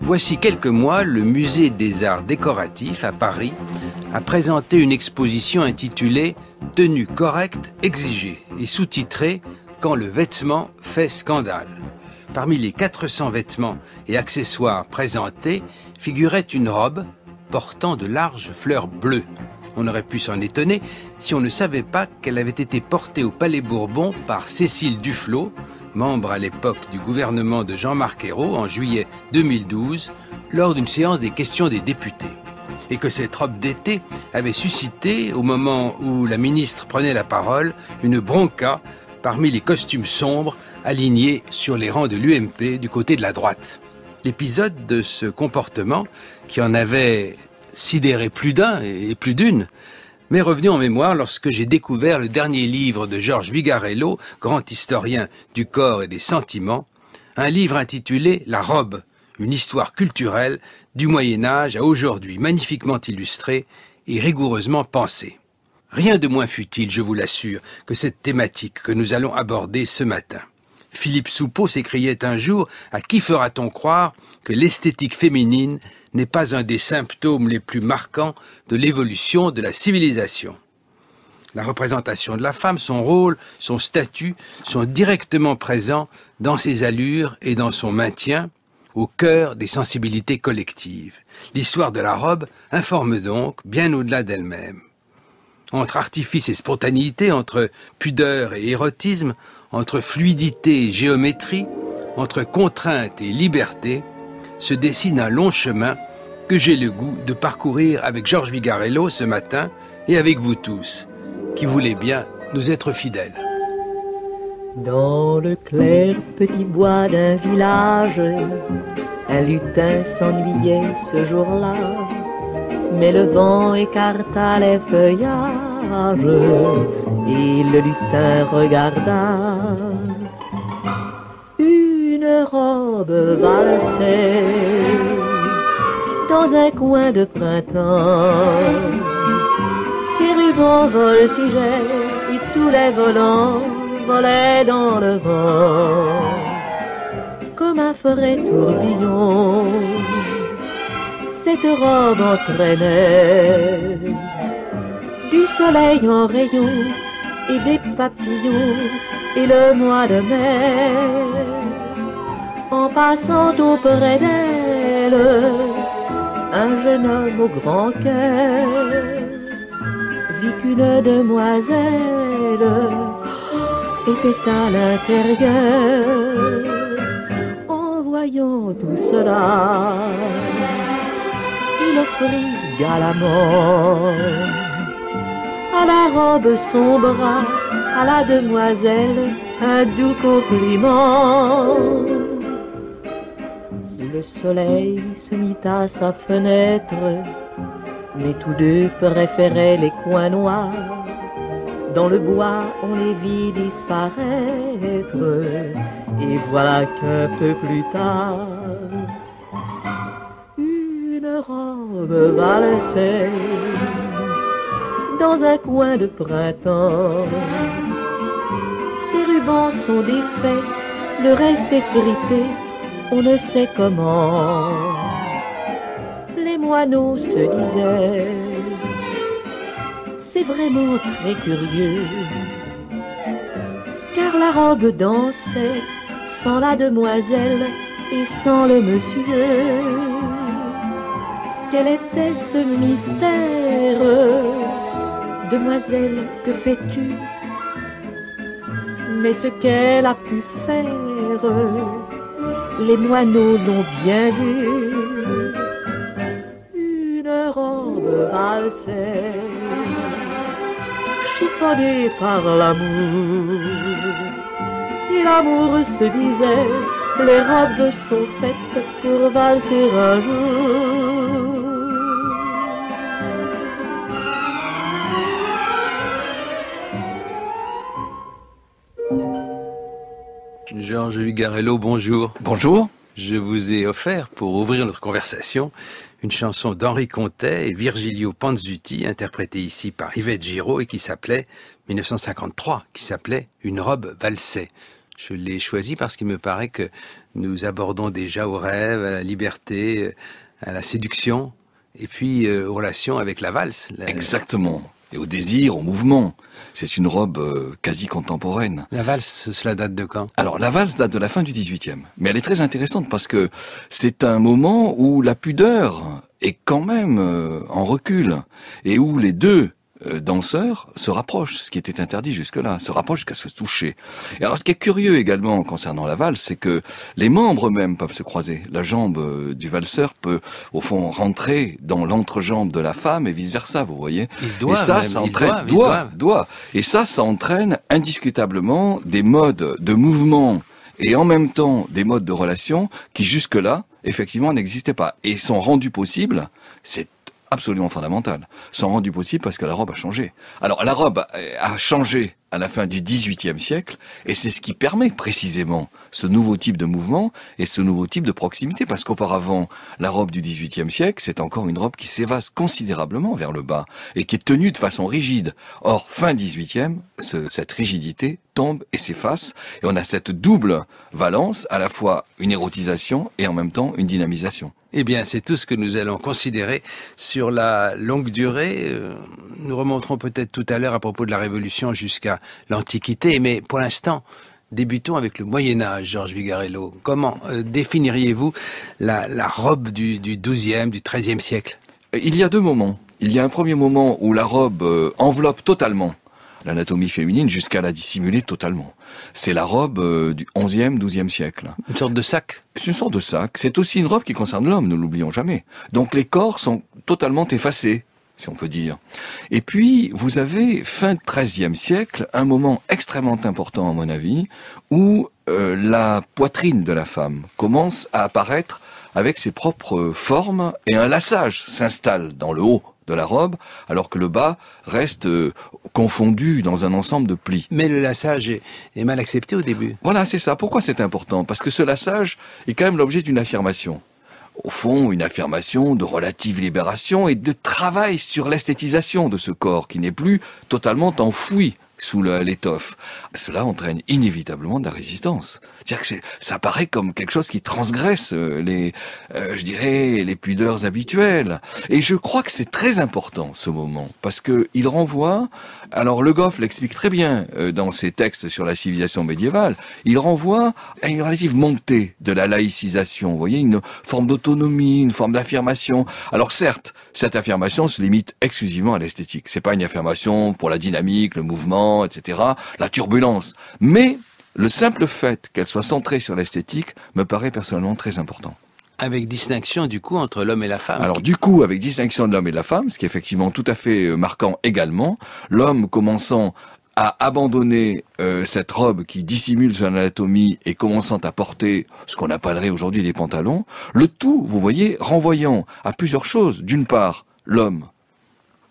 Voici quelques mois, le Musée des Arts Décoratifs à Paris a présenté une exposition intitulée « Tenue correcte exigée » et sous-titrée « Quand le vêtement fait scandale ». Parmi les 400 vêtements et accessoires présentés figurait une robe portant de larges fleurs bleues. On aurait pu s'en étonner si on ne savait pas qu'elle avait été portée au Palais Bourbon par Cécile Duflot, membre à l'époque du gouvernement de Jean-Marc Ayrault en juillet 2012, lors d'une séance des questions des députés. Et que cette robe d'été avait suscité, au moment où la ministre prenait la parole, une bronca parmi les costumes sombres alignés sur les rangs de l'UMP du côté de la droite. L'épisode de ce comportement, qui en avait sidéré plus d'un et plus d'une, m'est revenu en mémoire lorsque j'ai découvert le dernier livre de Georges Vigarello, grand historien du corps et des sentiments, un livre intitulé « La robe, une histoire culturelle du Moyen-Âge à aujourd'hui », magnifiquement illustré et rigoureusement pensé. Rien de moins futile, je vous l'assure, que cette thématique que nous allons aborder ce matin. Philippe Soupeau s'écriait un jour « À qui fera-t-on croire que l'esthétique féminine n'est pas un des symptômes les plus marquants de l'évolution de la civilisation ?» La représentation de la femme, son rôle, son statut sont directement présents dans ses allures et dans son maintien au cœur des sensibilités collectives. L'histoire de la robe informe donc bien au-delà d'elle-même. Entre artifice et spontanéité, entre pudeur et érotisme, entre fluidité et géométrie, entre contrainte et liberté, se dessine un long chemin que j'ai le goût de parcourir avec Georges Vigarello ce matin et avec vous tous, qui voulez bien nous être fidèles. Dans le clair petit bois d'un village, un lutin s'ennuyait ce jour-là, mais le vent écarta les feuillages et le lutin regarda. Une robe valsait dans un coin de printemps. Ses rubans voltigeaient et tous les volants volaient dans le vent. Comme un forêt tourbillon, cette robe entraînait du soleil en rayon et des papillons et le mois de mai. En passant auprès d'elle, un jeune homme au grand cœur vit qu'une demoiselle était à l'intérieur. En voyant tout cela, il offrit galamment à la robe son bras, à la demoiselle un doux compliment. Le soleil se mit à sa fenêtre, mais tous deux préféraient les coins noirs. Dans le bois, on les vit disparaître, et voilà qu'un peu plus tard, une robe valsait dans un coin de printemps. Ses rubans sont défaits, le reste est fripé, on ne sait comment. Les moineaux se disaient, c'est vraiment très curieux, car la robe dansait sans la demoiselle et sans le monsieur. Quel était ce mystère? Demoiselle, que fais-tu? Mais ce qu'elle a pu faire, les moineaux l'ont bien vu. Une robe valsait, chiffonnée par l'amour. Et l'amour se disait, les robes sont faites pour valser un jour. Georges Vigarello, bonjour. Bonjour. Je vous ai offert, pour ouvrir notre conversation, une chanson d'Henri Contet et Virgilio Panzuti, interprétée ici par Yvette Giraud et qui s'appelait 1953, qui s'appelait Une robe valsait. Je l'ai choisi parce qu'il me paraît que nous abordons déjà au rêve, à la liberté, à la séduction, et puis aux relations avec la valse. Exactement. Et au désir, au mouvement. C'est une robe quasi contemporaine. La valse, cela date de quand? Alors, la valse date de la fin du XVIIIe. Mais elle est très intéressante parce que c'est un moment où la pudeur est quand même en recul. Et où les deux danseurs se rapprochent, ce qui était interdit jusque-là, se rapprochent jusqu'à se toucher. Et alors, ce qui est curieux également concernant la valse, c'est que les membres même peuvent se croiser. La jambe du valseur peut, au fond, rentrer dans l'entrejambe de la femme et vice-versa, vous voyez. Et ça entraîne, doit. Et ça entraîne indiscutablement des modes de mouvement et en même temps des modes de relation qui jusque-là, effectivement, n'existaient pas. Et sont rendus possibles, c'est absolument fondamental, sont rendus possibles parce que la robe a changé. Alors la robe a changé à la fin du XVIIIe siècle, et c'est ce qui permet précisément ce nouveau type de mouvement et ce nouveau type de proximité, parce qu'auparavant, la robe du XVIIIe siècle, c'est encore une robe qui s'évase considérablement vers le bas, et qui est tenue de façon rigide. Or, fin XVIIIe, cette rigidité tombe et s'efface, et on a cette double valence, à la fois une érotisation et en même temps une dynamisation. Eh bien, c'est tout ce que nous allons considérer sur la longue durée. Nous remonterons peut-être tout à l'heure à propos de la Révolution jusqu'à l'Antiquité, mais pour l'instant, débutons avec le Moyen-Âge, Georges Vigarello. Comment définiriez-vous la robe du XIIe, du XIIIe siècle? Il y a deux moments. Il y a un premier moment où la robe enveloppe totalement l'anatomie féminine jusqu'à la dissimuler totalement. C'est la robe du XIe, XIIe siècle. Une sorte de sac? C'est une sorte de sac. C'est aussi une robe qui concerne l'homme, ne l'oublions jamais. Donc les corps sont totalement effacés, si on peut dire. Et puis, vous avez, fin XIIIe siècle, un moment extrêmement important, à mon avis, où la poitrine de la femme commence à apparaître avec ses propres formes, et un lassage s'installe dans le haut de la robe, alors que le bas reste confondu dans un ensemble de plis. Mais le lassage est mal accepté au début. Voilà, c'est ça. Pourquoi c'est important? Parce que ce lassage est quand même l'objet d'une affirmation. Au fond, une affirmation de relative libération et de travail sur l'esthétisation de ce corps qui n'est plus totalement enfoui sous l'étoffe. Cela entraîne inévitablement de la résistance. C'est-à-dire que ça paraît comme quelque chose qui transgresse je dirais, les pudeurs habituelles. Et je crois que c'est très important, ce moment, parce que il renvoie, alors Le Goff l'explique très bien dans ses textes sur la civilisation médiévale, il renvoie à une relative montée de la laïcisation, vous voyez, une forme d'autonomie, une forme d'affirmation. Alors certes, cette affirmation se limite exclusivement à l'esthétique. C'est pas une affirmation pour la dynamique, le mouvement, etc., la turbulence. Mais le simple fait qu'elle soit centrée sur l'esthétique me paraît personnellement très important. Avec distinction, du coup, entre l'homme et la femme. Alors, du coup, avec distinction de l'homme et de la femme, ce qui est effectivement tout à fait marquant également, l'homme commençant à abandonner cette robe qui dissimule son anatomie et commençant à porter ce qu'on appellerait aujourd'hui des pantalons, le tout, vous voyez, renvoyant à plusieurs choses. D'une part, l'homme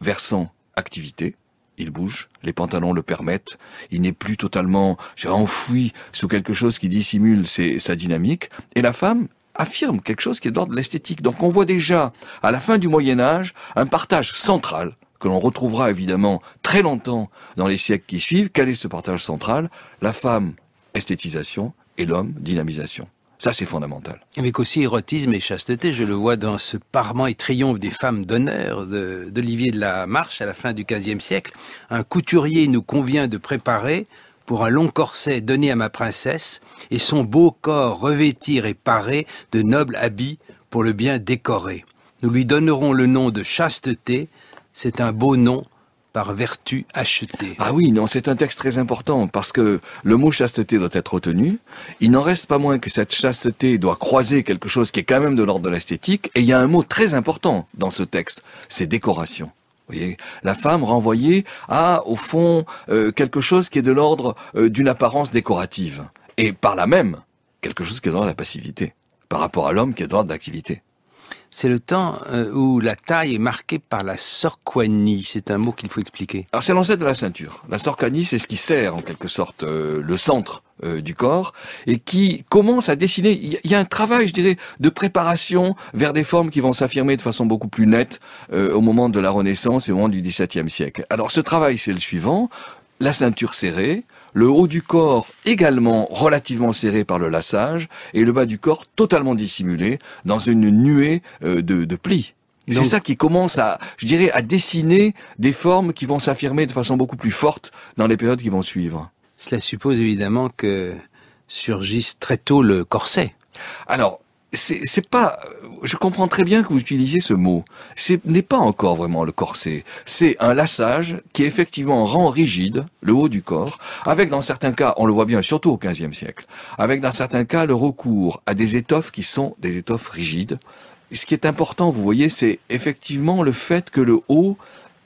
versant activité, il bouge, les pantalons le permettent, il n'est plus totalement enfoui sous quelque chose qui dissimule sa dynamique, et la femme affirme quelque chose qui est d'ordre de l'esthétique. Donc on voit déjà, à la fin du Moyen-Âge, un partage central, que l'on retrouvera évidemment très longtemps dans les siècles qui suivent. Quel est ce partage central? La femme, esthétisation, et l'homme, dynamisation. Ça, c'est fondamental. Avec aussi érotisme et chasteté, je le vois dans ce Parement et triomphe des femmes d'honneur d'Olivier de la Marche à la fin du XVe siècle. Un couturier nous convient de préparer pour un long corset donné à ma princesse et son beau corps revêtir et parer de nobles habits pour le bien décorer. Nous lui donnerons le nom de chasteté, c'est un beau nom par vertu achetée. Ah oui, non, c'est un texte très important, parce que le mot chasteté doit être retenu. Il n'en reste pas moins que cette chasteté doit croiser quelque chose qui est quand même de l'ordre de l'esthétique, et il y a un mot très important dans ce texte, c'est décoration. Vous voyez, la femme renvoyée à, au fond, quelque chose qui est de l'ordre d'une apparence décorative. Et par là même, quelque chose qui est de l'ordre de la passivité, par rapport à l'homme qui est de l'ordre de l'activité. C'est le temps où la taille est marquée par la sorquanie. C'est un mot qu'il faut expliquer. Alors c'est l'ancêtre de la ceinture. La sorquanie, c'est ce qui sert en quelque sorte le centre du corps et qui commence à dessiner. Il y a un travail, je dirais, de préparation vers des formes qui vont s'affirmer de façon beaucoup plus nette au moment de la Renaissance et au moment du XVIIe siècle. Alors ce travail, c'est le suivant. La ceinture serrée, le haut du corps également relativement serré par le lassage, et le bas du corps totalement dissimulé dans une nuée de plis. C'est ça qui commence à, je dirais, à dessiner des formes qui vont s'affirmer de façon beaucoup plus forte dans les périodes qui vont suivre. Cela suppose évidemment que surgisse très tôt le corset. Alors, c'est pas, je comprends très bien que vous utilisiez ce mot. Ce n'est pas encore vraiment le corset. C'est un lassage qui effectivement rend rigide le haut du corps, avec dans certains cas, on le voit bien surtout au XVe siècle, avec dans certains cas le recours à des étoffes qui sont des étoffes rigides. Ce qui est important, vous voyez, c'est effectivement le fait que le haut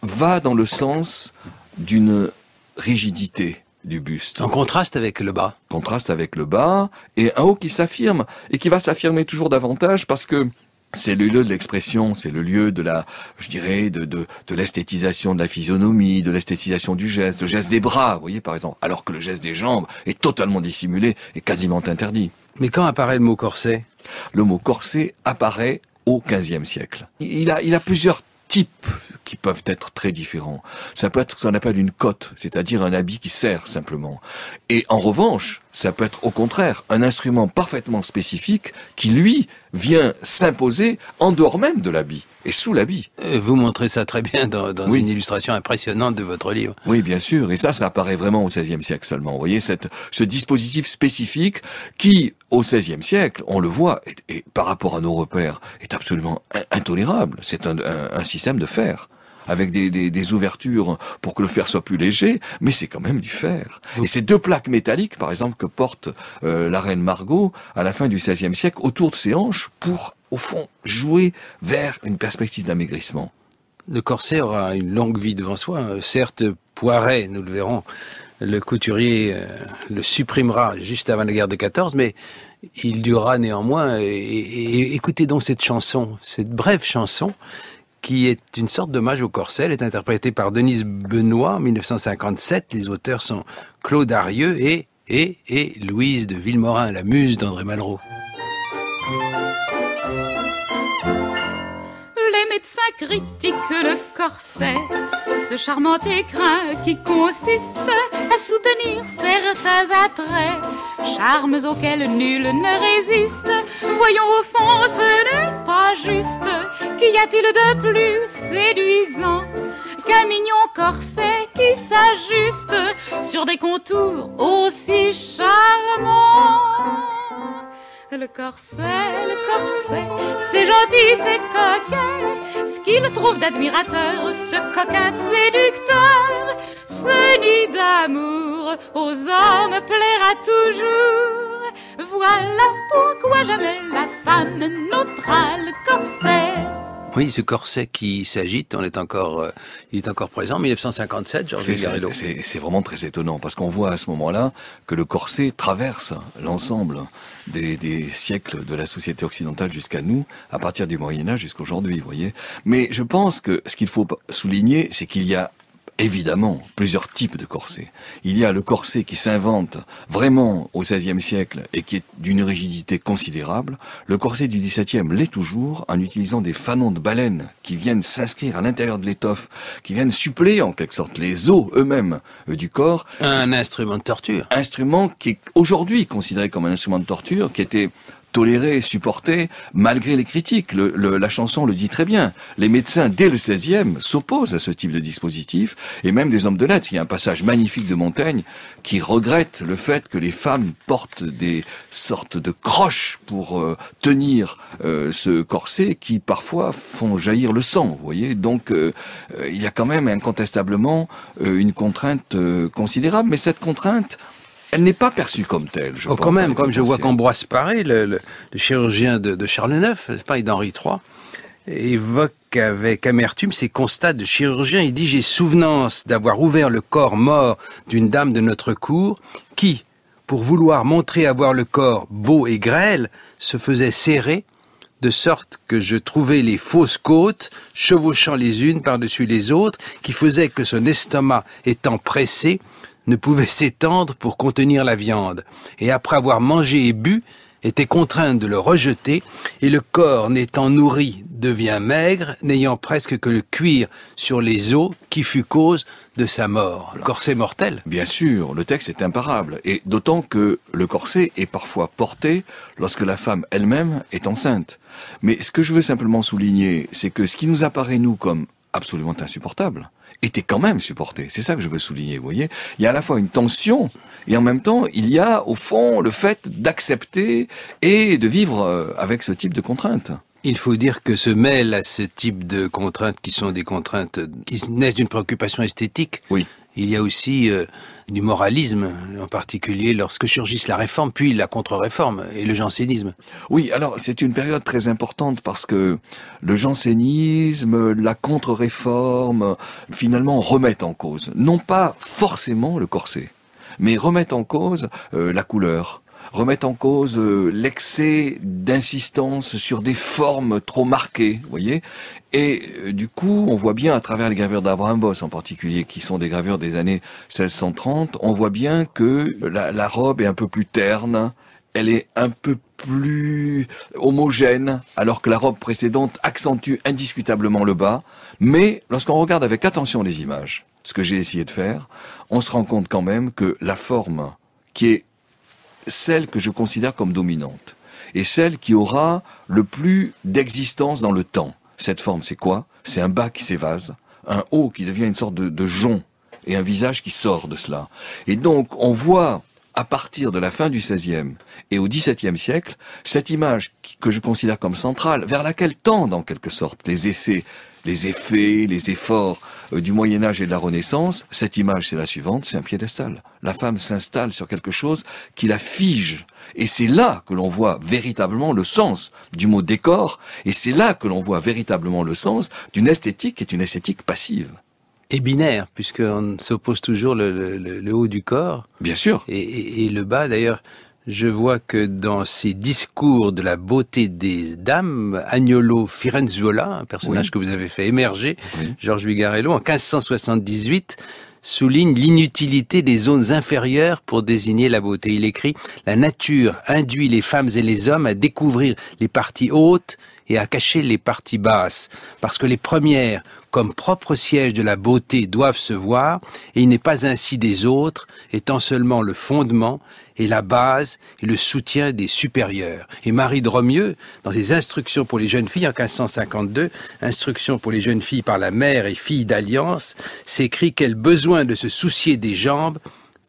va dans le sens d'une rigidité du buste. En contraste avec le bas. Contraste avec le bas, et un haut qui s'affirme, et qui va s'affirmer toujours davantage parce que c'est le lieu de l'expression, c'est le lieu de la, je dirais, de l'esthétisation de la physionomie, de l'esthétisation du geste, le geste des bras, vous voyez, par exemple, alors que le geste des jambes est totalement dissimulé et quasiment interdit. Mais quand apparaît le mot corset? Le mot corset apparaît au XVe siècle. Il a plusieurs types qui peuvent être très différents. Ça peut être ce qu'on appelle une cotte, c'est-à-dire un habit qui serre simplement. Et en revanche, ça peut être au contraire un instrument parfaitement spécifique qui, lui, vient s'imposer en dehors même de l'habit et sous l'habit. Vous montrez ça très bien dans Oui. une illustration impressionnante de votre livre. Oui, bien sûr. Et ça apparaît vraiment au XVIe siècle seulement. Vous voyez, ce dispositif spécifique qui, au XVIe siècle, on le voit, et par rapport à nos repères, est absolument intolérable. C'est un système de fer, avec des ouvertures pour que le fer soit plus léger, mais c'est quand même du fer. Et ces deux plaques métalliques, par exemple, que porte la reine Margot à la fin du XVIe siècle autour de ses hanches pour, au fond, jouer vers une perspective d'amaigrissement. Le corset aura une longue vie devant soi. Certes, Poiret, nous le verrons, le couturier le supprimera juste avant la guerre de 14, mais il durera néanmoins. Et écoutez donc cette chanson, cette brève chanson, qui est une sorte d'hommage au corset. Elle est interprétée par Denise Benoît en 1957. Les auteurs sont Claude Arieux et Louise de Villemorin, la muse d'André Malraux. Les médecins critiquent le corset, ce charmant écrin qui consiste à soutenir certains attraits, charmes auxquels nul ne résiste. Voyons au fond, ce n'est pas juste. Qu'y a-t-il de plus séduisant qu'un mignon corset qui s'ajuste sur des contours aussi charmants? Le corset, c'est gentil, c'est coquet. Ce qu'il trouve d'admirateur, ce coquin séducteur. Ce nid d'amour aux hommes plaira toujours. Voilà pourquoi jamais la femme n'ôtera le corset. Oui, ce corset qui s'agite, il est encore présent. 1957, Georges Garello. C'est vraiment très étonnant parce qu'on voit à ce moment-là que le corset traverse l'ensemble des siècles de la société occidentale jusqu'à nous, à partir du Moyen-Âge jusqu'à aujourd'hui, vous voyez. Mais je pense que ce qu'il faut souligner, c'est qu'il y a évidemment plusieurs types de corsets. Il y a le corset qui s'invente vraiment au XVIe siècle et qui est d'une rigidité considérable. Le corset du XVIIe l'est toujours en utilisant des fanons de baleine qui viennent s'inscrire à l'intérieur de l'étoffe, qui viennent suppléer en quelque sorte les os eux-mêmes du corps. Un instrument de torture. Instrument qui est aujourd'hui considéré comme un instrument de torture, qui était toléré, supporté, malgré les critiques. La chanson le dit très bien. Les médecins, dès le XVIe, s'opposent à ce type de dispositif, et même des hommes de lettres. Il y a un passage magnifique de Montaigne qui regrette le fait que les femmes portent des sortes de croches pour tenir ce corset qui, parfois, font jaillir le sang, vous voyez. Donc, il y a quand même incontestablement une contrainte considérable, mais cette contrainte, elle n'est pas perçue comme telle, je pense. Quand même, comme je vois qu'Ambroise Paré, le chirurgien de Charles IX, n'est-ce pas, et d'Henri III, évoque avec amertume ses constats de chirurgien. Il dit « J'ai souvenance d'avoir ouvert le corps mort d'une dame de notre cour qui, pour vouloir montrer avoir le corps beau et grêle, se faisait serrer, de sorte que je trouvais les fausses côtes chevauchant les unes par-dessus les autres, qui faisaient que son estomac étant pressé, ne pouvait s'étendre pour contenir la viande, et après avoir mangé et bu, était contrainte de le rejeter, et le corps n'étant nourri devient maigre, n'ayant presque que le cuir sur les os qui fut cause de sa mort. Le corset mortel. Bien sûr, le texte est imparable, et d'autant que le corset est parfois porté lorsque la femme elle-même est enceinte. Mais ce que je veux simplement souligner, c'est que ce qui nous apparaît, nous, comme absolument insupportable, était quand même supporté. C'est ça que je veux souligner, vous voyez. Il y a à la fois une tension, et en même temps, il y a, au fond, le fait d'accepter et de vivre avec ce type de contraintes. Il faut dire que se mêlent à ce type de contraintes qui sont des contraintes qui naissent d'une préoccupation esthétique. Oui. Il y a aussi du moralisme, en particulier lorsque surgissent la réforme, puis la contre-réforme et le jansénisme. Oui, alors c'est une période très importante parce que le jansénisme, la contre-réforme, finalement remettent en cause, non pas forcément le corset, mais remettent en cause la couleur, remettent en cause l'excès d'insistance sur des formes trop marquées, vous voyez. Et du coup, on voit bien à travers les gravures d'Abraham Boss en particulier, qui sont des gravures des années 1630, on voit bien que la robe est un peu plus terne, elle est un peu plus homogène, alors que la robe précédente accentue indiscutablement le bas. Mais lorsqu'on regarde avec attention les images, ce que j'ai essayé de faire, on se rend compte quand même que la forme qui est celle que je considère comme dominante, et celle qui aura le plus d'existence dans le temps. Cette forme, c'est quoi? C'est un bas qui s'évase, un haut qui devient une sorte de jonc, et un visage qui sort de cela. Et donc, on voit, à partir de la fin du XVIe et au XVIIe siècle, cette image que je considère comme centrale, vers laquelle tendent en quelque sorte les effets, les efforts du Moyen-Âge et de la Renaissance. Cette image, c'est la suivante, c'est un piédestal. La femme s'installe sur quelque chose qui la fige. Et c'est là que l'on voit véritablement le sens du mot décor, et c'est là que l'on voit véritablement le sens d'une esthétique qui est une esthétique passive. Et binaire, puisqu'on s'oppose toujours le haut du corps. Bien sûr. Et le bas, d'ailleurs. Je vois que dans ses discours de la beauté des dames, Agnolo Firenzuola, un personnage que vous avez fait émerger, Georges Vigarello, en 1578, souligne l'inutilité des zones inférieures pour désigner la beauté. Il écrit « La nature induit les femmes et les hommes à découvrir les parties hautes et à cacher les parties basses, parce que les premières, comme propre siège de la beauté, doivent se voir, et il n'est pas ainsi des autres, étant seulement le fondement et la base et le soutien des supérieurs. » Et Marie de Romieux, dans ses instructions pour les jeunes filles en 1552, instructions pour les jeunes filles par la mère et fille d'alliance, s'écrit quel besoin de se soucier des jambes,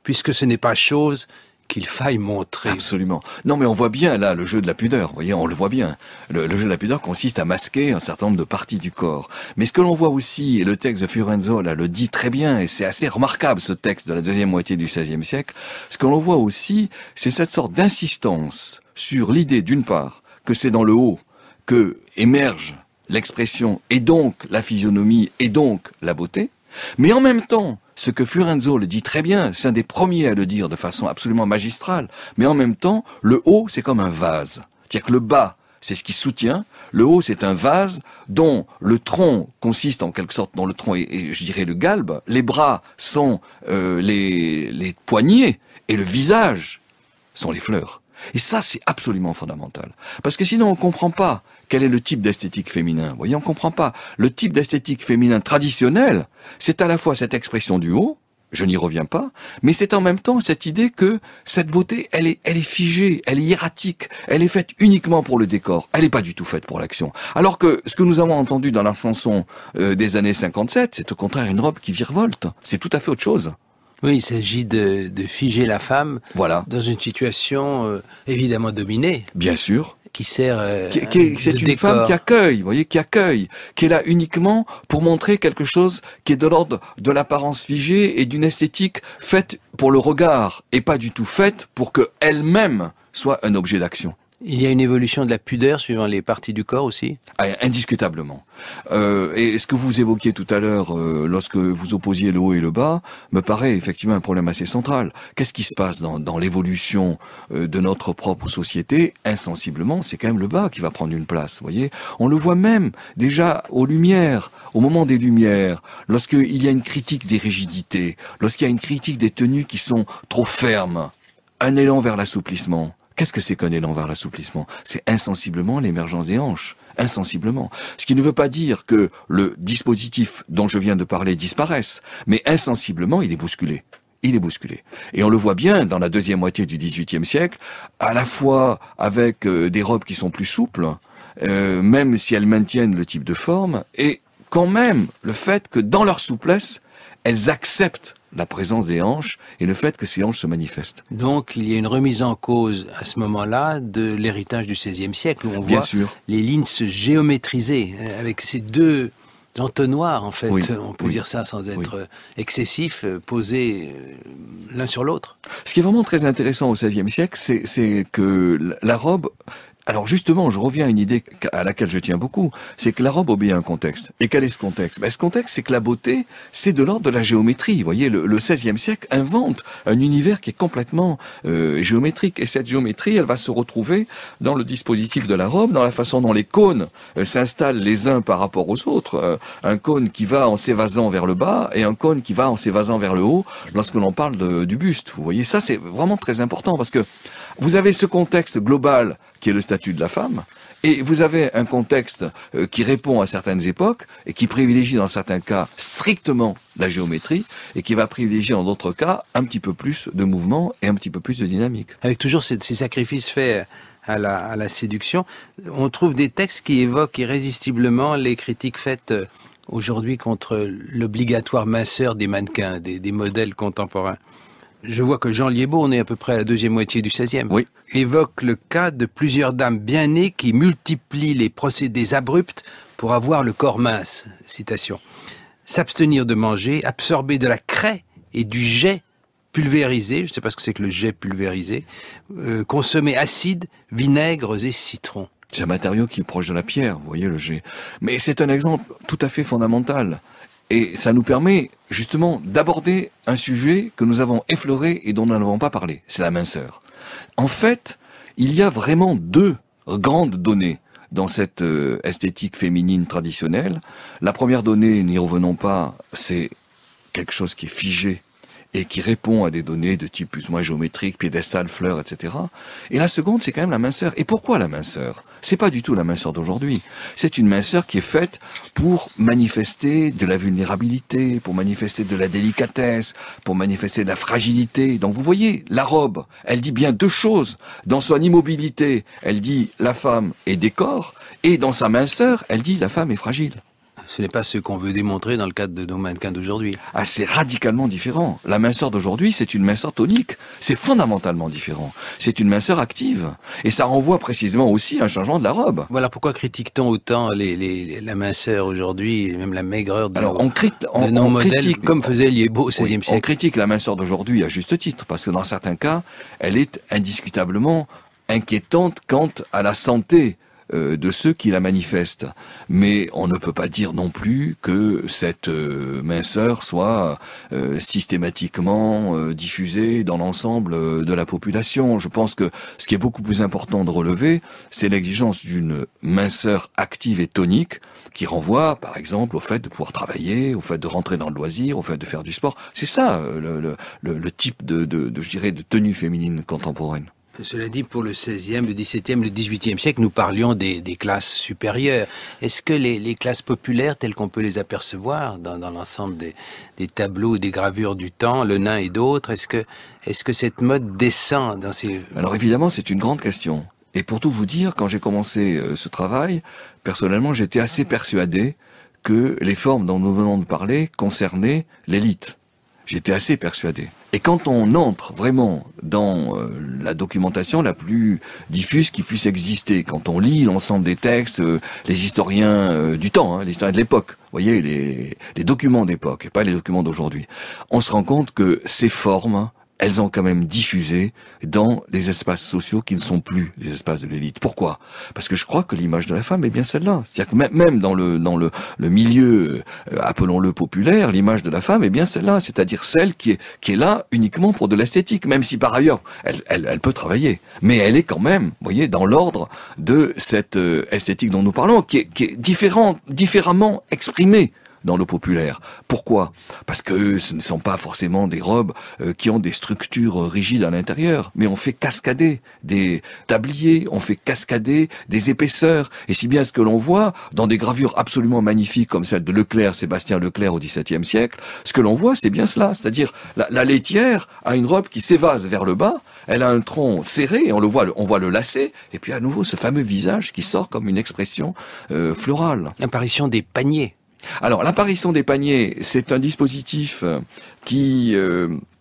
puisque ce n'est pas chose qu'il faille montrer. Absolument. Non, mais on voit bien là le jeu de la pudeur. Vous voyez, on le voit bien. Le jeu de la pudeur consiste à masquer un certain nombre de parties du corps. Mais ce que l'on voit aussi, et le texte de Firenzuola le dit très bien, et c'est assez remarquable ce texte de la deuxième moitié du XVIe siècle, ce que l'on voit aussi, c'est cette sorte d'insistance sur l'idée, d'une part, que c'est dans le haut que émerge l'expression, et donc la physionomie, et donc la beauté, mais en même temps, ce que Firenzuola le dit très bien, c'est un des premiers à le dire de façon absolument magistrale, mais en même temps, le haut, c'est comme un vase. C'est-à-dire que le bas, c'est ce qui soutient, le haut, c'est un vase dont le tronc consiste en quelque sorte, dont le tronc est je dirais, le galbe, les bras sont les poignets, et le visage sont les fleurs. Et ça, c'est absolument fondamental. Parce que sinon, on ne comprend pas quel est le type d'esthétique féminin. Vous voyez, on ne comprend pas. Le type d'esthétique féminin traditionnel, c'est à la fois cette expression du haut, je n'y reviens pas, mais c'est en même temps cette idée que cette beauté, elle est figée, elle est hiératique, elle est faite uniquement pour le décor, elle n'est pas du tout faite pour l'action. Alors que ce que nous avons entendu dans la chanson des années 57, c'est au contraire une robe qui virevolte. C'est tout à fait autre chose. Oui, il s'agit de figer la femme dans une situation évidemment dominée. Bien sûr. Qui sert c'est une femme qui accueille, vous voyez, qui est là uniquement pour montrer quelque chose qui est de l'ordre de l'apparence figée et d'une esthétique faite pour le regard et pas du tout faite pour que elle-même soit un objet d'action. Il y a une évolution de la pudeur suivant les parties du corps aussi? Indiscutablement. Et ce que vous évoquiez tout à l'heure, lorsque vous opposiez le haut et le bas, me paraît effectivement un problème assez central. Qu'est-ce qui se passe dans l'évolution de notre propre société? Insensiblement, c'est quand même le bas qui va prendre une place, vous voyez. On le voit même déjà aux Lumières, au moment des Lumières, lorsqu'il y a une critique des rigidités, lorsqu'il y a une critique des tenues qui sont trop fermes, un élan vers l'assouplissement. Qu'est-ce que c'est qu'un élan vers l'assouplissement? C'est insensiblement l'émergence des hanches. insensiblement. Ce qui ne veut pas dire que le dispositif dont je viens de parler disparaisse, mais insensiblement, il est bousculé. Il est bousculé. Et on le voit bien dans la deuxième moitié du XVIIIe siècle, à la fois avec des robes qui sont plus souples, même si elles maintiennent le type de forme, et quand même le fait que dans leur souplesse, elles acceptent la présence des hanches et le fait que ces hanches se manifestent. Donc il y a une remise en cause à ce moment-là de l'héritage du XVIe siècle, où on Bien voit sûr. les lignes se géométriser avec ces deux entonnoirs, en fait, Oui, on peut oui, dire ça sans être excessif, posés l'un sur l'autre. Ce qui est vraiment très intéressant au XVIe siècle, c'est que la robe... Alors justement, je reviens à une idée à laquelle je tiens beaucoup, c'est que la robe obéit à un contexte. Et quel est ce contexte? Ce contexte, c'est que la beauté, c'est de l'ordre de la géométrie. Vous voyez, le XVIe siècle invente un univers qui est complètement géométrique. Et cette géométrie, elle va se retrouver dans le dispositif de la robe, dans la façon dont les cônes s'installent les uns par rapport aux autres. Un cône qui va en s'évasant vers le bas et un cône qui va en s'évasant vers le haut lorsque l'on parle du buste. Vous voyez, ça c'est vraiment très important parce que vous avez ce contexte global qui est le statut de la femme, et vous avez un contexte qui répond à certaines époques et qui privilégie dans certains cas strictement la géométrie et qui va privilégier dans d'autres cas un petit peu plus de mouvement et un petit peu plus de dynamique. Avec toujours ces sacrifices faits à la séduction, on trouve des textes qui évoquent irrésistiblement les critiques faites aujourd'hui contre l'obligatoire minceur des mannequins, des modèles contemporains. Je vois que Jean Liébaud, né à peu près à la deuxième moitié du XVIe, Oui. évoque le cas de plusieurs dames bien nées qui multiplient les procédés abrupts pour avoir le corps mince. Citation. S'abstenir de manger, absorber de la craie et du jet pulvérisé, je ne sais pas ce que c'est que le jet pulvérisé, consommer acide, vinaigres et citrons. C'est un matériau qui est proche de la pierre, vous voyez le jet. Mais c'est un exemple tout à fait fondamental. Et ça nous permet justement d'aborder un sujet que nous avons effleuré et dont nous n'avons pas parlé, c'est la minceur. En fait, il y a vraiment deux grandes données dans cette esthétique féminine traditionnelle. La première donnée, n'y revenons pas, c'est quelque chose qui est figé et qui répond à des données de type plus ou moins géométrique, piédestal, fleur, etc. Et la seconde, c'est quand même la minceur. Et pourquoi la minceur? C'est pas du tout la minceur d'aujourd'hui. C'est une minceur qui est faite pour manifester de la vulnérabilité, pour manifester de la délicatesse, pour manifester de la fragilité. Donc vous voyez, la robe, elle dit bien deux choses. Dans son immobilité, elle dit la femme est décor, et dans sa minceur, elle dit la femme est fragile. Ce n'est pas ce qu'on veut démontrer dans le cadre de nos mannequins d'aujourd'hui. Ah, c'est radicalement différent. La minceur d'aujourd'hui, c'est une minceur tonique. C'est fondamentalement différent. C'est une minceur active. Et ça renvoie précisément aussi à un changement de la robe. Voilà pourquoi critique-t-on autant la minceur aujourd'hui, et même la maigreur de Alors, nos modèles, comme faisait Liébaud au XVIe siècle. On critique la minceur d'aujourd'hui à juste titre, parce que dans certains cas, elle est indiscutablement inquiétante quant à la santé de ceux qui la manifestent. Mais on ne peut pas dire non plus que cette minceur soit systématiquement diffusée dans l'ensemble de la population. Je pense que ce qui est beaucoup plus important de relever, c'est l'exigence d'une minceur active et tonique qui renvoie, par exemple, au fait de pouvoir travailler, au fait de rentrer dans le loisir, au fait de faire du sport. C'est ça le type je dirais, de tenue féminine contemporaine. Cela dit, pour le XVIe, le XVIIe, le XVIIIe siècle, nous parlions des classes supérieures. Est-ce que les classes populaires, telles qu'on peut les apercevoir dans l'ensemble des tableaux et des gravures du temps, le nain et d'autres, est-ce que cette mode descend dans ces... Alors évidemment, c'est une grande question. Et pour tout vous dire, quand j'ai commencé ce travail, personnellement, j'étais assez persuadé que les formes dont nous venons de parler concernaient l'élite. J'étais assez persuadé. Et quand on entre vraiment dans la documentation la plus diffuse qui puisse exister, quand on lit l'ensemble des textes, les historiens du temps, les historiens de l'époque, vous voyez, les documents d'époque, et pas les documents d'aujourd'hui, on se rend compte que ces formes, elles ont quand même diffusé dans les espaces sociaux qui ne sont plus les espaces de l'élite. Pourquoi? Parce que je crois que l'image de la femme est bien celle-là. C'est-à-dire que même dans le milieu, appelons-le populaire, l'image de la femme est bien celle-là. C'est-à-dire celle qui est là uniquement pour de l'esthétique, même si par ailleurs elle peut travailler. Mais elle est quand même, vous voyez, dans l'ordre de cette esthétique dont nous parlons, qui est différemment exprimée dans le populaire. Pourquoi? Parce que ce ne sont pas forcément des robes qui ont des structures rigides à l'intérieur, mais on fait cascader des tabliers, on fait cascader des épaisseurs, et si bien ce que l'on voit dans des gravures absolument magnifiques comme celle de Leclerc, Sébastien Leclerc au XVIIe siècle, ce que l'on voit c'est bien cela, c'est-à-dire la laitière a une robe qui s'évase vers le bas, elle a un tronc serré, on voit le lacet, et puis à nouveau ce fameux visage qui sort comme une expression florale. L'apparition des paniers. Alors l'apparition des paniers, c'est un dispositif qui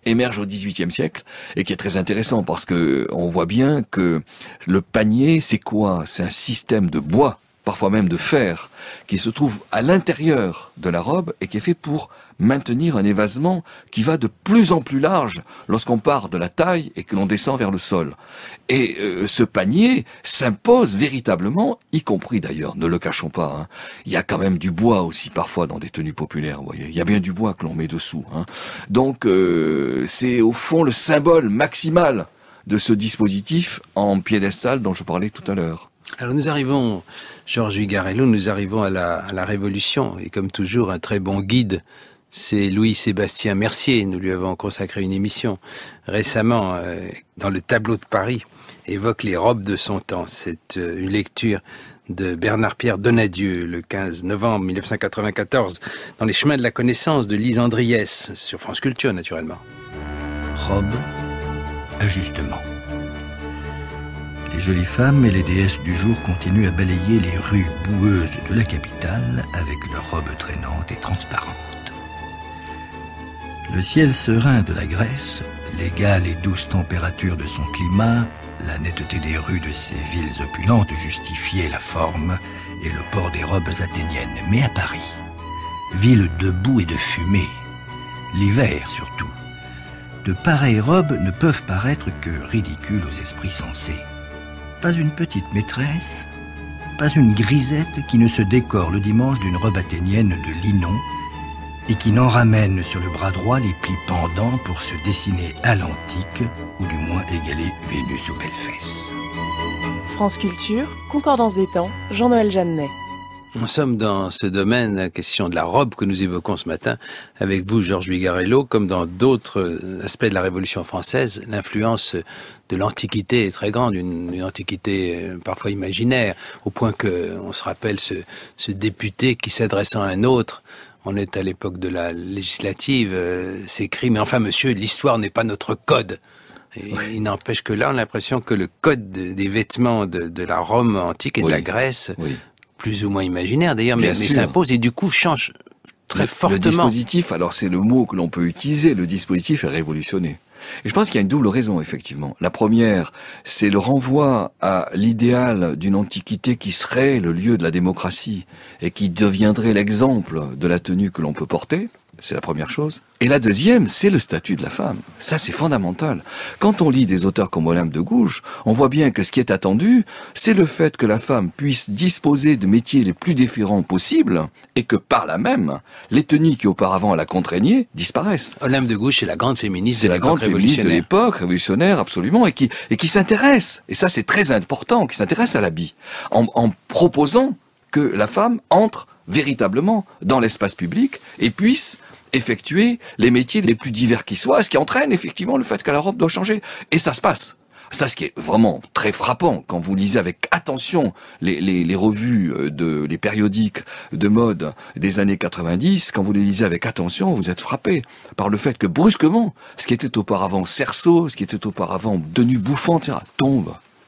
émerge au XVIIIe siècle et qui est très intéressant parce que on voit bien que le panier, c'est quoi? C'est un système de bois, parfois même de fer, qui se trouve à l'intérieur de la robe et qui est fait pour maintenir un évasement qui va de plus en plus large lorsqu'on part de la taille et que l'on descend vers le sol. Et ce panier s'impose véritablement, y compris d'ailleurs, ne le cachons pas, hein. Il y a quand même du bois aussi parfois dans des tenues populaires, vous voyez. Il y a bien du bois que l'on met dessous, hein. Donc c'est au fond le symbole maximal de ce dispositif en piédestal dont je parlais tout à l'heure. Alors nous arrivons, Georges Vigarello, nous arrivons à la Révolution, et comme toujours, un très bon guide, c'est Louis-Sébastien Mercier. Nous lui avons consacré une émission récemment, dans le Tableau de Paris, évoque les robes de son temps. C'est une lecture de Bernard-Pierre Donadieu, le 15 novembre 1994, dans Les Chemins de la Connaissance de Lise Andriès, sur France Culture naturellement. Robe, ajustement. Les jolies femmes et les déesses du jour continuent à balayer les rues boueuses de la capitale avec leurs robes traînantes et transparentes. Le ciel serein de la Grèce, l'égale et douce température de son climat, la netteté des rues de ces villes opulentes justifiaient la forme et le port des robes athéniennes. Mais à Paris, ville de boue et de fumée, l'hiver surtout, de pareilles robes ne peuvent paraître que ridicules aux esprits sensés. Pas une petite maîtresse, pas une grisette qui ne se décore le dimanche d'une robe athénienne de linon et qui n'en ramène sur le bras droit les plis pendants pour se dessiner à l'antique ou du moins égaler Vénus aux belles fesses. France Culture, Concordance des temps, Jean-Noël Jeannet. Nous sommes dans ce domaine, la question de la robe que nous évoquons ce matin avec vous, Georges Vigarello, comme dans d'autres aspects de la Révolution française, l'influence de l'Antiquité est très grande, une Antiquité parfois imaginaire, au point qu'on se rappelle ce député qui s'adressant à un autre, on est à l'époque de la législative, s'écrit « Mais enfin monsieur, l'histoire n'est pas notre code ». Et oui. Il n'empêche que là, on a l'impression que le code des vêtements de la Rome antique et de la Grèce... plus ou moins imaginaire d'ailleurs, mais s'impose et du coup change très fortement. Le dispositif, alors c'est le mot que l'on peut utiliser, le dispositif est révolutionné. Et je pense qu'il y a une double raison, effectivement. La première, c'est le renvoi à l'idéal d'une antiquité qui serait le lieu de la démocratie et qui deviendrait l'exemple de la tenue que l'on peut porter. C'est la première chose. Et la deuxième, c'est le statut de la femme. Ça, c'est fondamental. Quand on lit des auteurs comme Olympe de Gouges, on voit bien que ce qui est attendu, c'est le fait que la femme puisse disposer de métiers les plus différents possibles et que par là même, les tenues qui auparavant la contraignaient disparaissent. Olympe de Gouges, c'est la grande féministe de l'époque. C'est la grande féministe de l'époque, révolutionnaire, absolument, et qui s'intéresse, et ça c'est très important, qui s'intéresse à l'habit, en proposant que la femme entre véritablement dans l'espace public et puisse effectuer les métiers les plus divers qui soient, ce qui entraîne effectivement le fait que la robe doit changer. Et ça se passe. Ça, ce qui est vraiment très frappant, quand vous lisez avec attention les revues, les périodiques de mode des années 90, quand vous les lisez avec attention, vous êtes frappé par le fait que brusquement, ce qui était auparavant cerceau, ce qui était auparavant tenue bouffante, etc.,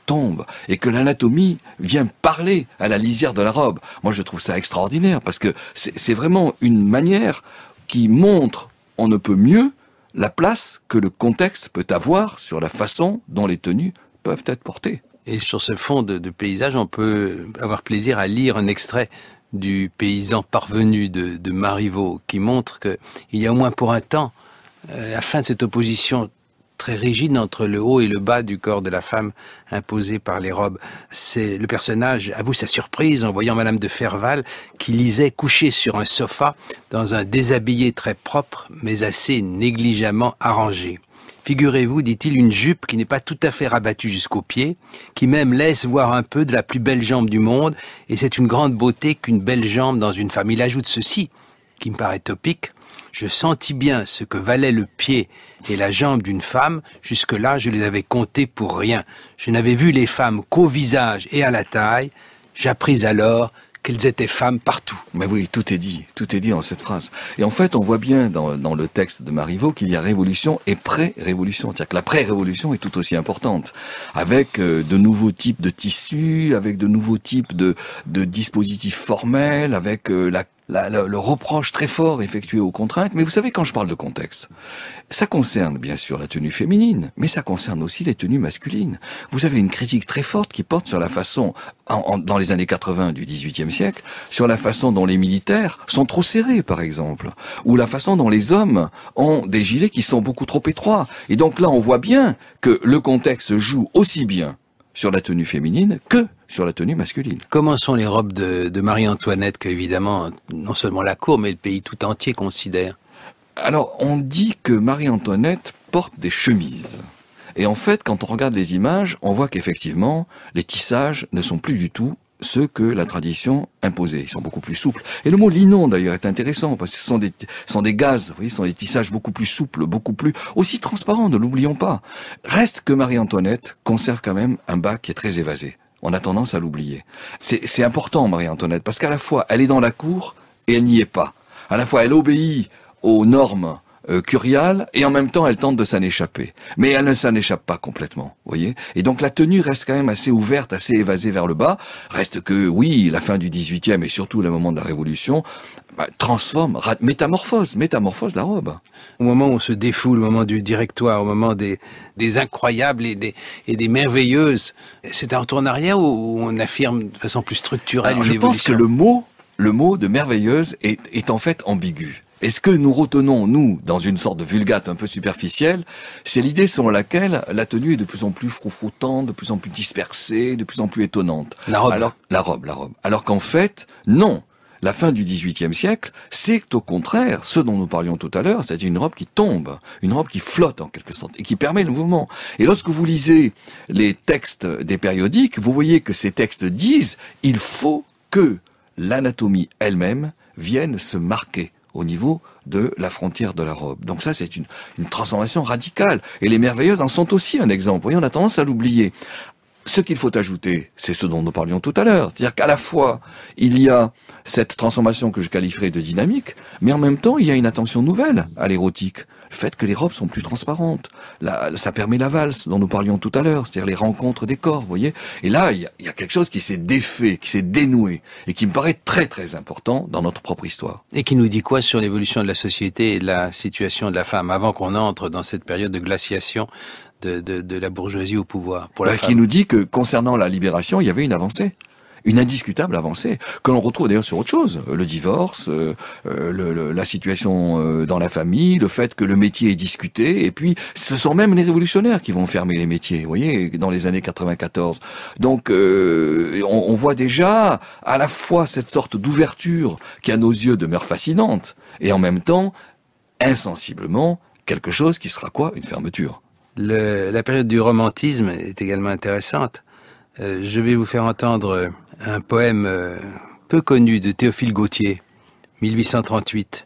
tombe, et que l'anatomie vient parler à la lisière de la robe. Moi, je trouve ça extraordinaire, parce que c'est vraiment une manière qui montre, on ne peut mieux, la place que le contexte peut avoir sur la façon dont les tenues peuvent être portées. Et sur ce fond de paysage, on peut avoir plaisir à lire un extrait du Paysan parvenu de Marivaux, qui montre qu'il y a au moins pour un temps la fin de cette opposition très rigide entre le haut et le bas du corps de la femme imposé par les robes. C'est le personnage avoue sa surprise en voyant Madame de Ferval qui lisait couchée sur un sofa dans un déshabillé très propre mais assez négligemment arrangé. Figurez-vous, dit-il, une jupe qui n'est pas tout à fait rabattue jusqu'aux pieds, qui même laisse voir un peu de la plus belle jambe du monde, et c'est une grande beauté qu'une belle jambe dans une femme. Il ajoute ceci: qui me paraît topique. Je sentis bien ce que valaient le pied et la jambe d'une femme. Jusque-là, je les avais comptés pour rien. Je n'avais vu les femmes qu'au visage et à la taille. J'appris alors qu'elles étaient femmes partout. Mais oui, tout est dit dans cette phrase. Et en fait, on voit bien dans le texte de Marivaux qu'il y a révolution et pré-révolution. C'est-à-dire que la pré-révolution est tout aussi importante, avec de nouveaux types de tissus, avec de nouveaux types de dispositifs formels, avec le reproche très fort effectué aux contraintes. Mais vous savez, quand je parle de contexte, ça concerne bien sûr la tenue féminine, mais ça concerne aussi les tenues masculines. Vous avez une critique très forte qui porte sur la façon, dans les années 80 du XVIIIe siècle, sur la façon dont les militaires sont trop serrés, par exemple, ou la façon dont les hommes ont des gilets qui sont beaucoup trop étroits. Et donc là, on voit bien que le contexte joue aussi bien sur la tenue féminine que sur la tenue masculine. Comment sont les robes de Marie-Antoinette que, évidemment, non seulement la cour, mais le pays tout entier considère? Alors, on dit que Marie-Antoinette porte des chemises. Et en fait, quand on regarde les images, on voit qu'effectivement, les tissages ne sont plus du tout ceux que la tradition imposait. Ils sont beaucoup plus souples. Et le mot linon, d'ailleurs, est intéressant, parce que ce sont des gazes, vous voyez, ce sont des tissages beaucoup plus souples, beaucoup plus, aussi transparents, ne l'oublions pas. Reste que Marie-Antoinette conserve quand même un bas qui est très évasé. On a tendance à l'oublier. C'est important, Marie-Antoinette, parce qu'à la fois, elle est dans la cour et elle n'y est pas. À la fois, elle obéit aux normes curiales et en même temps, elle tente de s'en échapper. Mais elle ne s'en échappe pas complètement, vous voyez. Et donc, la tenue reste quand même assez ouverte, assez évasée vers le bas. Reste que, oui, la fin du XVIIIe et surtout le moment de la Révolution transforme, métamorphose la robe. Au moment où on se défoule, au moment du directoire, au moment des incroyables et des merveilleuses, c'est un retour en arrière où on affirme de façon plus structurelle une évolution? Je pense que le mot de merveilleuse est en fait ambigu. Et ce que nous retenons, nous, dans une sorte de vulgate un peu superficielle, c'est l'idée selon laquelle la tenue est de plus en plus froufroutante, de plus en plus dispersée, de plus en plus étonnante. La robe. La robe. Alors qu'en fait, non. La fin du XVIIIe siècle, c'est au contraire ce dont nous parlions tout à l'heure, c'est-à-dire une robe qui tombe, une robe qui flotte en quelque sorte, et qui permet le mouvement. Et lorsque vous lisez les textes des périodiques, vous voyez que ces textes disent « il faut que l'anatomie elle-même vienne se marquer » au niveau de la frontière de la robe. Donc ça, c'est une transformation radicale. Et les merveilleuses en sont aussi un exemple. Vous voyez, on a tendance à l'oublier. Ce qu'il faut ajouter, c'est ce dont nous parlions tout à l'heure. C'est-à-dire qu'à la fois, il y a cette transformation que je qualifierais de dynamique, mais en même temps, il y a une attention nouvelle à l'érotique. Le fait que les robes sont plus transparentes. Là, ça permet la valse dont nous parlions tout à l'heure, c'est-à-dire les rencontres des corps, vous voyez. Et là, il y a quelque chose qui s'est défait, qui s'est dénoué, et qui me paraît très très important dans notre propre histoire. Et qui nous dit quoi sur l'évolution de la société et de la situation de la femme, avant qu'on entre dans cette période de glaciation de la bourgeoisie au pouvoir pour la femme? Qui nous dit que concernant la libération, il y avait une avancée. Une indiscutable avancée, que l'on retrouve d'ailleurs sur autre chose, le divorce, la situation dans la famille, le fait que le métier est discuté, et puis ce sont même les révolutionnaires qui vont fermer les métiers, vous voyez, dans les années 94. Donc on voit déjà à la fois cette sorte d'ouverture qui à nos yeux demeure fascinante, et en même temps, insensiblement, quelque chose qui sera quoi? Une fermeture. La période du romantisme est également intéressante. Je vais vous faire entendre un poème peu connu de Théophile Gautier, 1838,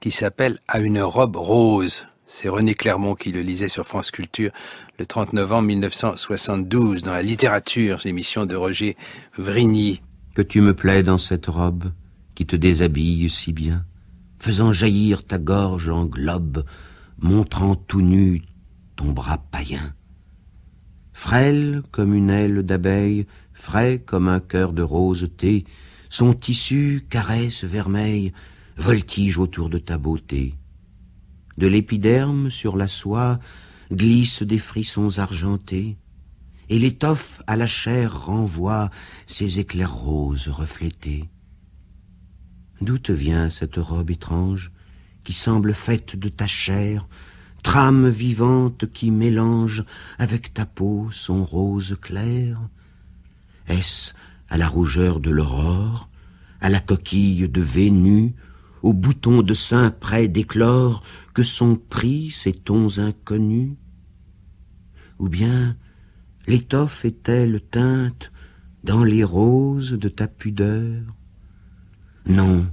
qui s'appelle « À une robe rose ». C'est René Clermont qui le lisait sur France Culture le 30 novembre 1972 dans la littérature, l'émission de Roger Vrigny. Que tu me plais dans cette robe qui te déshabille si bien, faisant jaillir ta gorge en globe, montrant tout nu ton bras païen. Frêle comme une aile d'abeille, frais comme un cœur de rose thé, son tissu, caresse vermeille, voltige autour de ta beauté. De l'épiderme sur la soie glissent des frissons argentés, et l'étoffe à la chair renvoie ses éclairs roses reflétés. D'où te vient cette robe étrange, qui semble faite de ta chair, trame vivante qui mélange avec ta peau son rose clair? Est-ce à la rougeur de l'aurore, à la coquille de Vénus, au bouton de sein près d'éclore, que sont pris ces tons inconnus? Ou bien l'étoffe est-elle teinte dans les roses de ta pudeur? Non,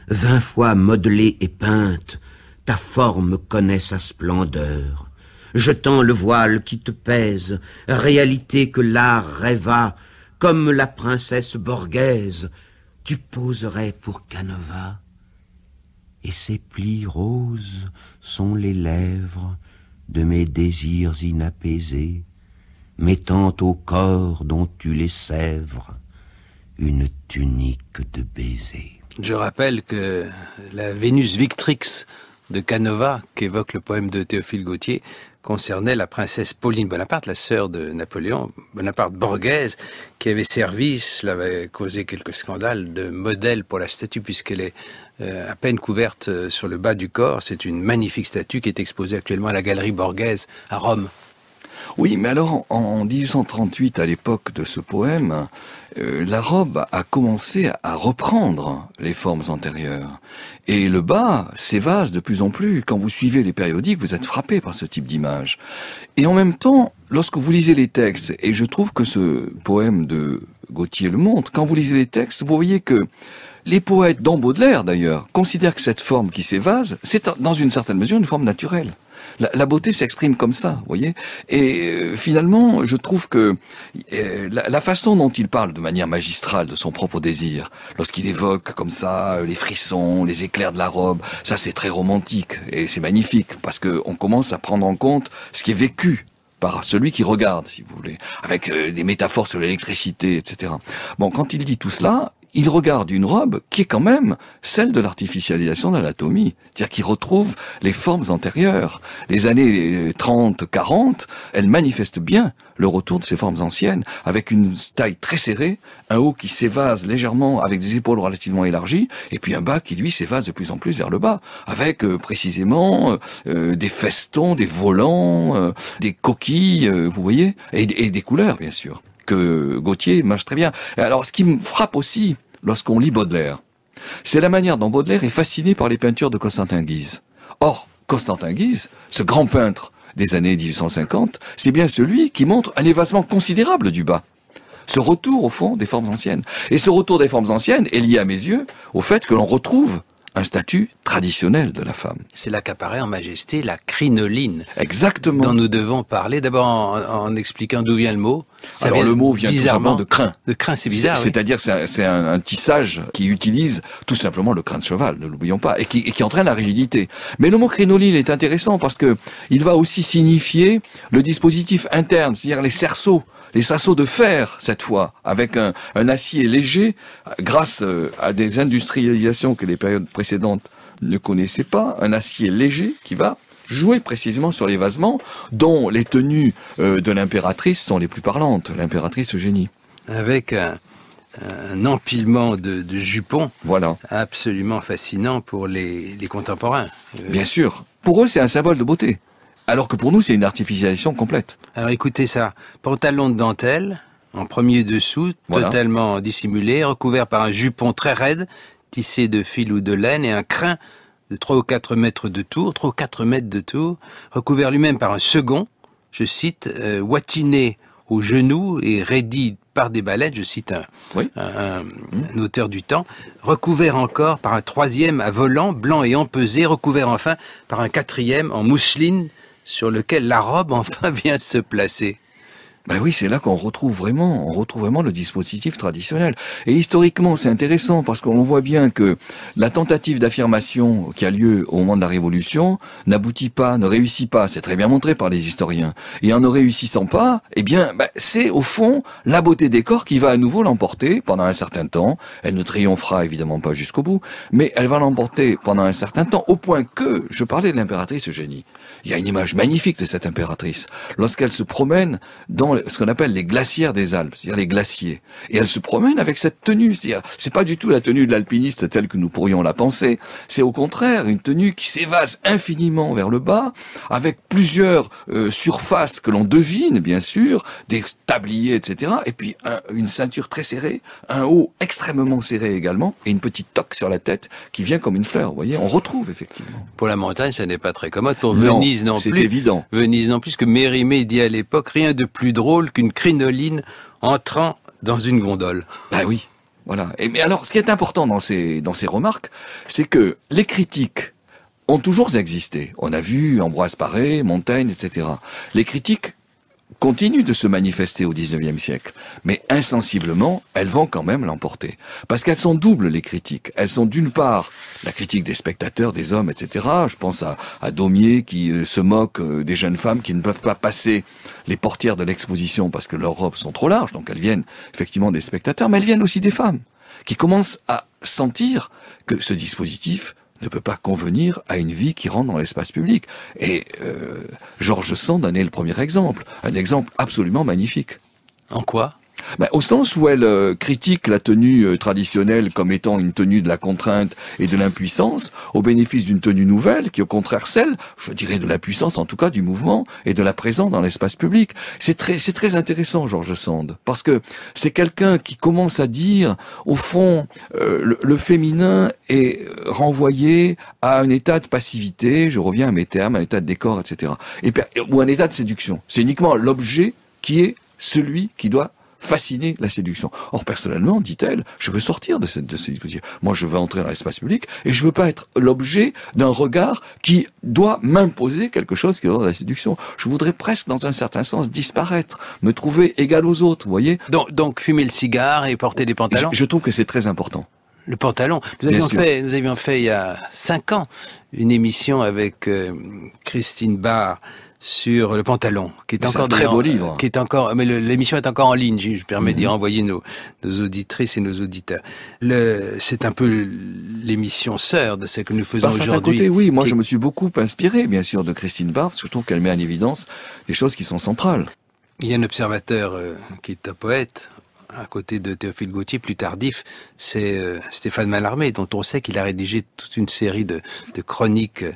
20 fois modelée et peinte, ta forme connaît sa splendeur. Jetant le voile qui te pèse, réalité que l'art rêva, comme la princesse Borghèse, tu poserais pour Canova. Et ces plis roses sont les lèvres de mes désirs inapaisés, mettant au corps dont tu les sèvres une tunique de baisers. Je rappelle que la Vénus Victrix de Canova, qu'évoque le poème de Théophile Gautier, concernait la princesse Pauline Bonaparte, la sœur de Napoléon Bonaparte Borghèse, qui avait servi, cela avait causé quelques scandales, de modèle pour la statue, puisqu'elle est à peine couverte sur le bas du corps. C'est une magnifique statue qui est exposée actuellement à la Galerie Borghèse à Rome. Oui, mais alors, en 1838, à l'époque de ce poème, la robe a commencé à reprendre les formes antérieures. Et le bas s'évase de plus en plus. Quand vous suivez les périodiques, vous êtes frappé par ce type d'image. Et en même temps, lorsque vous lisez les textes, et je trouve que ce poème de Gautier le montre, quand vous lisez les textes, vous voyez que les poètes, dont Baudelaire d'ailleurs, considèrent que cette forme qui s'évase, c'est dans une certaine mesure une forme naturelle. La beauté s'exprime comme ça, vous voyez. Et finalement, je trouve que la façon dont il parle de manière magistrale de son propre désir, lorsqu'il évoque comme ça les frissons, les éclairs de la robe, ça c'est très romantique et c'est magnifique parce que on commence à prendre en compte ce qui est vécu par celui qui regarde, si vous voulez, avec des métaphores sur l'électricité, etc. Bon, quand il dit tout cela, il regarde une robe qui est quand même celle de l'artificialisation de l'anatomie. C'est-à-dire qu'il retrouve les formes antérieures. Les années 30, 40, elles manifestent bien le retour de ces formes anciennes, avec une taille très serrée, un haut qui s'évase légèrement avec des épaules relativement élargies, et puis un bas qui, lui, s'évase de plus en plus vers le bas, avec précisément des festons, des volants, des coquilles, vous voyez, et des couleurs, bien sûr, que Gautier mâche très bien. Alors, ce qui me frappe aussi, lorsqu'on lit Baudelaire, c'est la manière dont Baudelaire est fasciné par les peintures de Constantin Guise. Or, Constantin Guise, ce grand peintre des années 1850, c'est bien celui qui montre un évasement considérable du bas. Ce retour, au fond, des formes anciennes. Et ce retour des formes anciennes est lié, à mes yeux, au fait que l'on retrouve un statut traditionnel de la femme. C'est là qu'apparaît en majesté la crinoline. Exactement. Dont nous devons parler, d'abord en expliquant d'où vient le mot. Alors le mot vient tout simplement de crin. De crin, c'est bizarre. C'est-à-dire c'est un tissage qui utilise tout simplement le crin de cheval, ne l'oublions pas, et qui entraîne la rigidité. Mais le mot crinoline est intéressant parce que il va aussi signifier le dispositif interne, c'est-à-dire les cerceaux de fer, cette fois, avec un acier léger, grâce à des industrialisations que les périodes précédentes ne connaissaient pas, un acier léger qui va jouer précisément sur l'évasement, dont les tenues de l'impératrice sont les plus parlantes, l'impératrice Eugénie. Avec un empilement de jupons, voilà, absolument fascinant pour les contemporains. Bien sûr, pour eux c'est un symbole de beauté. Alors que pour nous, c'est une artificialisation complète. Alors écoutez ça, pantalon de dentelle, en premier dessous, voilà, totalement dissimulé, recouvert par un jupon très raide, tissé de fil ou de laine, et un crin de 3 ou 4 mètres de tour, recouvert lui-même par un second, je cite, ouatiné au genou et raidi par des baleines, je cite un auteur du temps, recouvert encore par un troisième à volant, blanc et empesé, recouvert enfin par un quatrième en mousseline, sur lequel la robe enfin vient se placer. Ben oui, c'est là qu'on retrouve vraiment le dispositif traditionnel. Et historiquement, c'est intéressant parce qu'on voit bien que la tentative d'affirmation qui a lieu au moment de la Révolution n'aboutit pas, ne réussit pas. C'est très bien montré par les historiens. Et en ne réussissant pas, eh bien, c'est au fond la beauté des corps qui va à nouveau l'emporter pendant un certain temps. Elle ne triomphera évidemment pas jusqu'au bout, mais elle va l'emporter pendant un certain temps, au point que, je parlais de l'impératrice Eugénie. Il y a une image magnifique de cette impératrice lorsqu'elle se promène dans ce qu'on appelle les glacières des Alpes, c'est-à-dire les glaciers. Et elle se promène avec cette tenue, c'est-à-dire, c'est pas du tout la tenue de l'alpiniste telle que nous pourrions la penser, c'est au contraire une tenue qui s'évase infiniment vers le bas, avec plusieurs surfaces que l'on devine, bien sûr, des tabliers, etc., et puis une ceinture très serrée, un haut extrêmement serré également, et une petite toque sur la tête qui vient comme une fleur, vous voyez, on retrouve effectivement. Pour la montagne, ça n'est pas très commode, pour Venise non plus. C'est évident. Venise non plus, que Mérimée dit à l'époque, rien de plus drôle qu'une crinoline entrant dans une gondole. Bah oui. Voilà. Mais alors, ce qui est important dans ces remarques, c'est que les critiques ont toujours existé. On a vu Ambroise Paré, Montaigne, etc. Les critiques continuent de se manifester au XIXe siècle, mais insensiblement, elles vont quand même l'emporter. Parce qu'elles sont doubles, les critiques. Elles sont d'une part la critique des spectateurs, des hommes, etc. Je pense à Daumier qui se moque des jeunes femmes qui ne peuvent pas passer les portières de l'exposition parce que leurs robes sont trop larges, donc elles viennent effectivement des spectateurs, mais elles viennent aussi des femmes qui commencent à sentir que ce dispositif ne peut pas convenir à une vie qui rentre dans l'espace public. Et George Sand en est le premier exemple. Un exemple absolument magnifique. En quoi ? Au sens où elle critique la tenue traditionnelle comme étant une tenue de la contrainte et de l'impuissance, au bénéfice d'une tenue nouvelle qui, au contraire, celle, je dirais, de la puissance, en tout cas, du mouvement et de la présence dans l'espace public. C'est très intéressant, George Sand, parce que c'est quelqu'un qui commence à dire, au fond, le féminin est renvoyé à un état de passivité, je reviens à mes termes, un état de décor, etc., ou un état de séduction. C'est uniquement l'objet qui est celui qui doit fasciner la séduction. Or, personnellement, dit-elle, je veux sortir de ces dispositifs. Moi, je veux entrer dans l'espace public et je veux pas être l'objet d'un regard qui doit m'imposer quelque chose qui est dans la séduction. Je voudrais presque, dans un certain sens, disparaître, me trouver égal aux autres, vous voyez. Donc fumer le cigare et porter des pantalons. Je trouve que c'est très important. Le pantalon. Nous avions fait il y a 5 ans une émission avec Christine Barr sur le pantalon, qui est encore un très beau livre, qui est encore, mais l'émission est encore en ligne. Je permets d'y renvoyer nos auditrices et nos auditeurs. C'est un peu l'émission sœur de ce que nous faisons aujourd'hui. Par certains côtés, oui. Moi, je me suis beaucoup inspiré, bien sûr, de Christine Barr, parce que je trouve qu'elle met en évidence des choses qui sont centrales. Il y a un observateur qui est un poète, à côté de Théophile Gautier, plus tardif, c'est Stéphane Mallarmé, dont on sait qu'il a rédigé toute une série de chroniques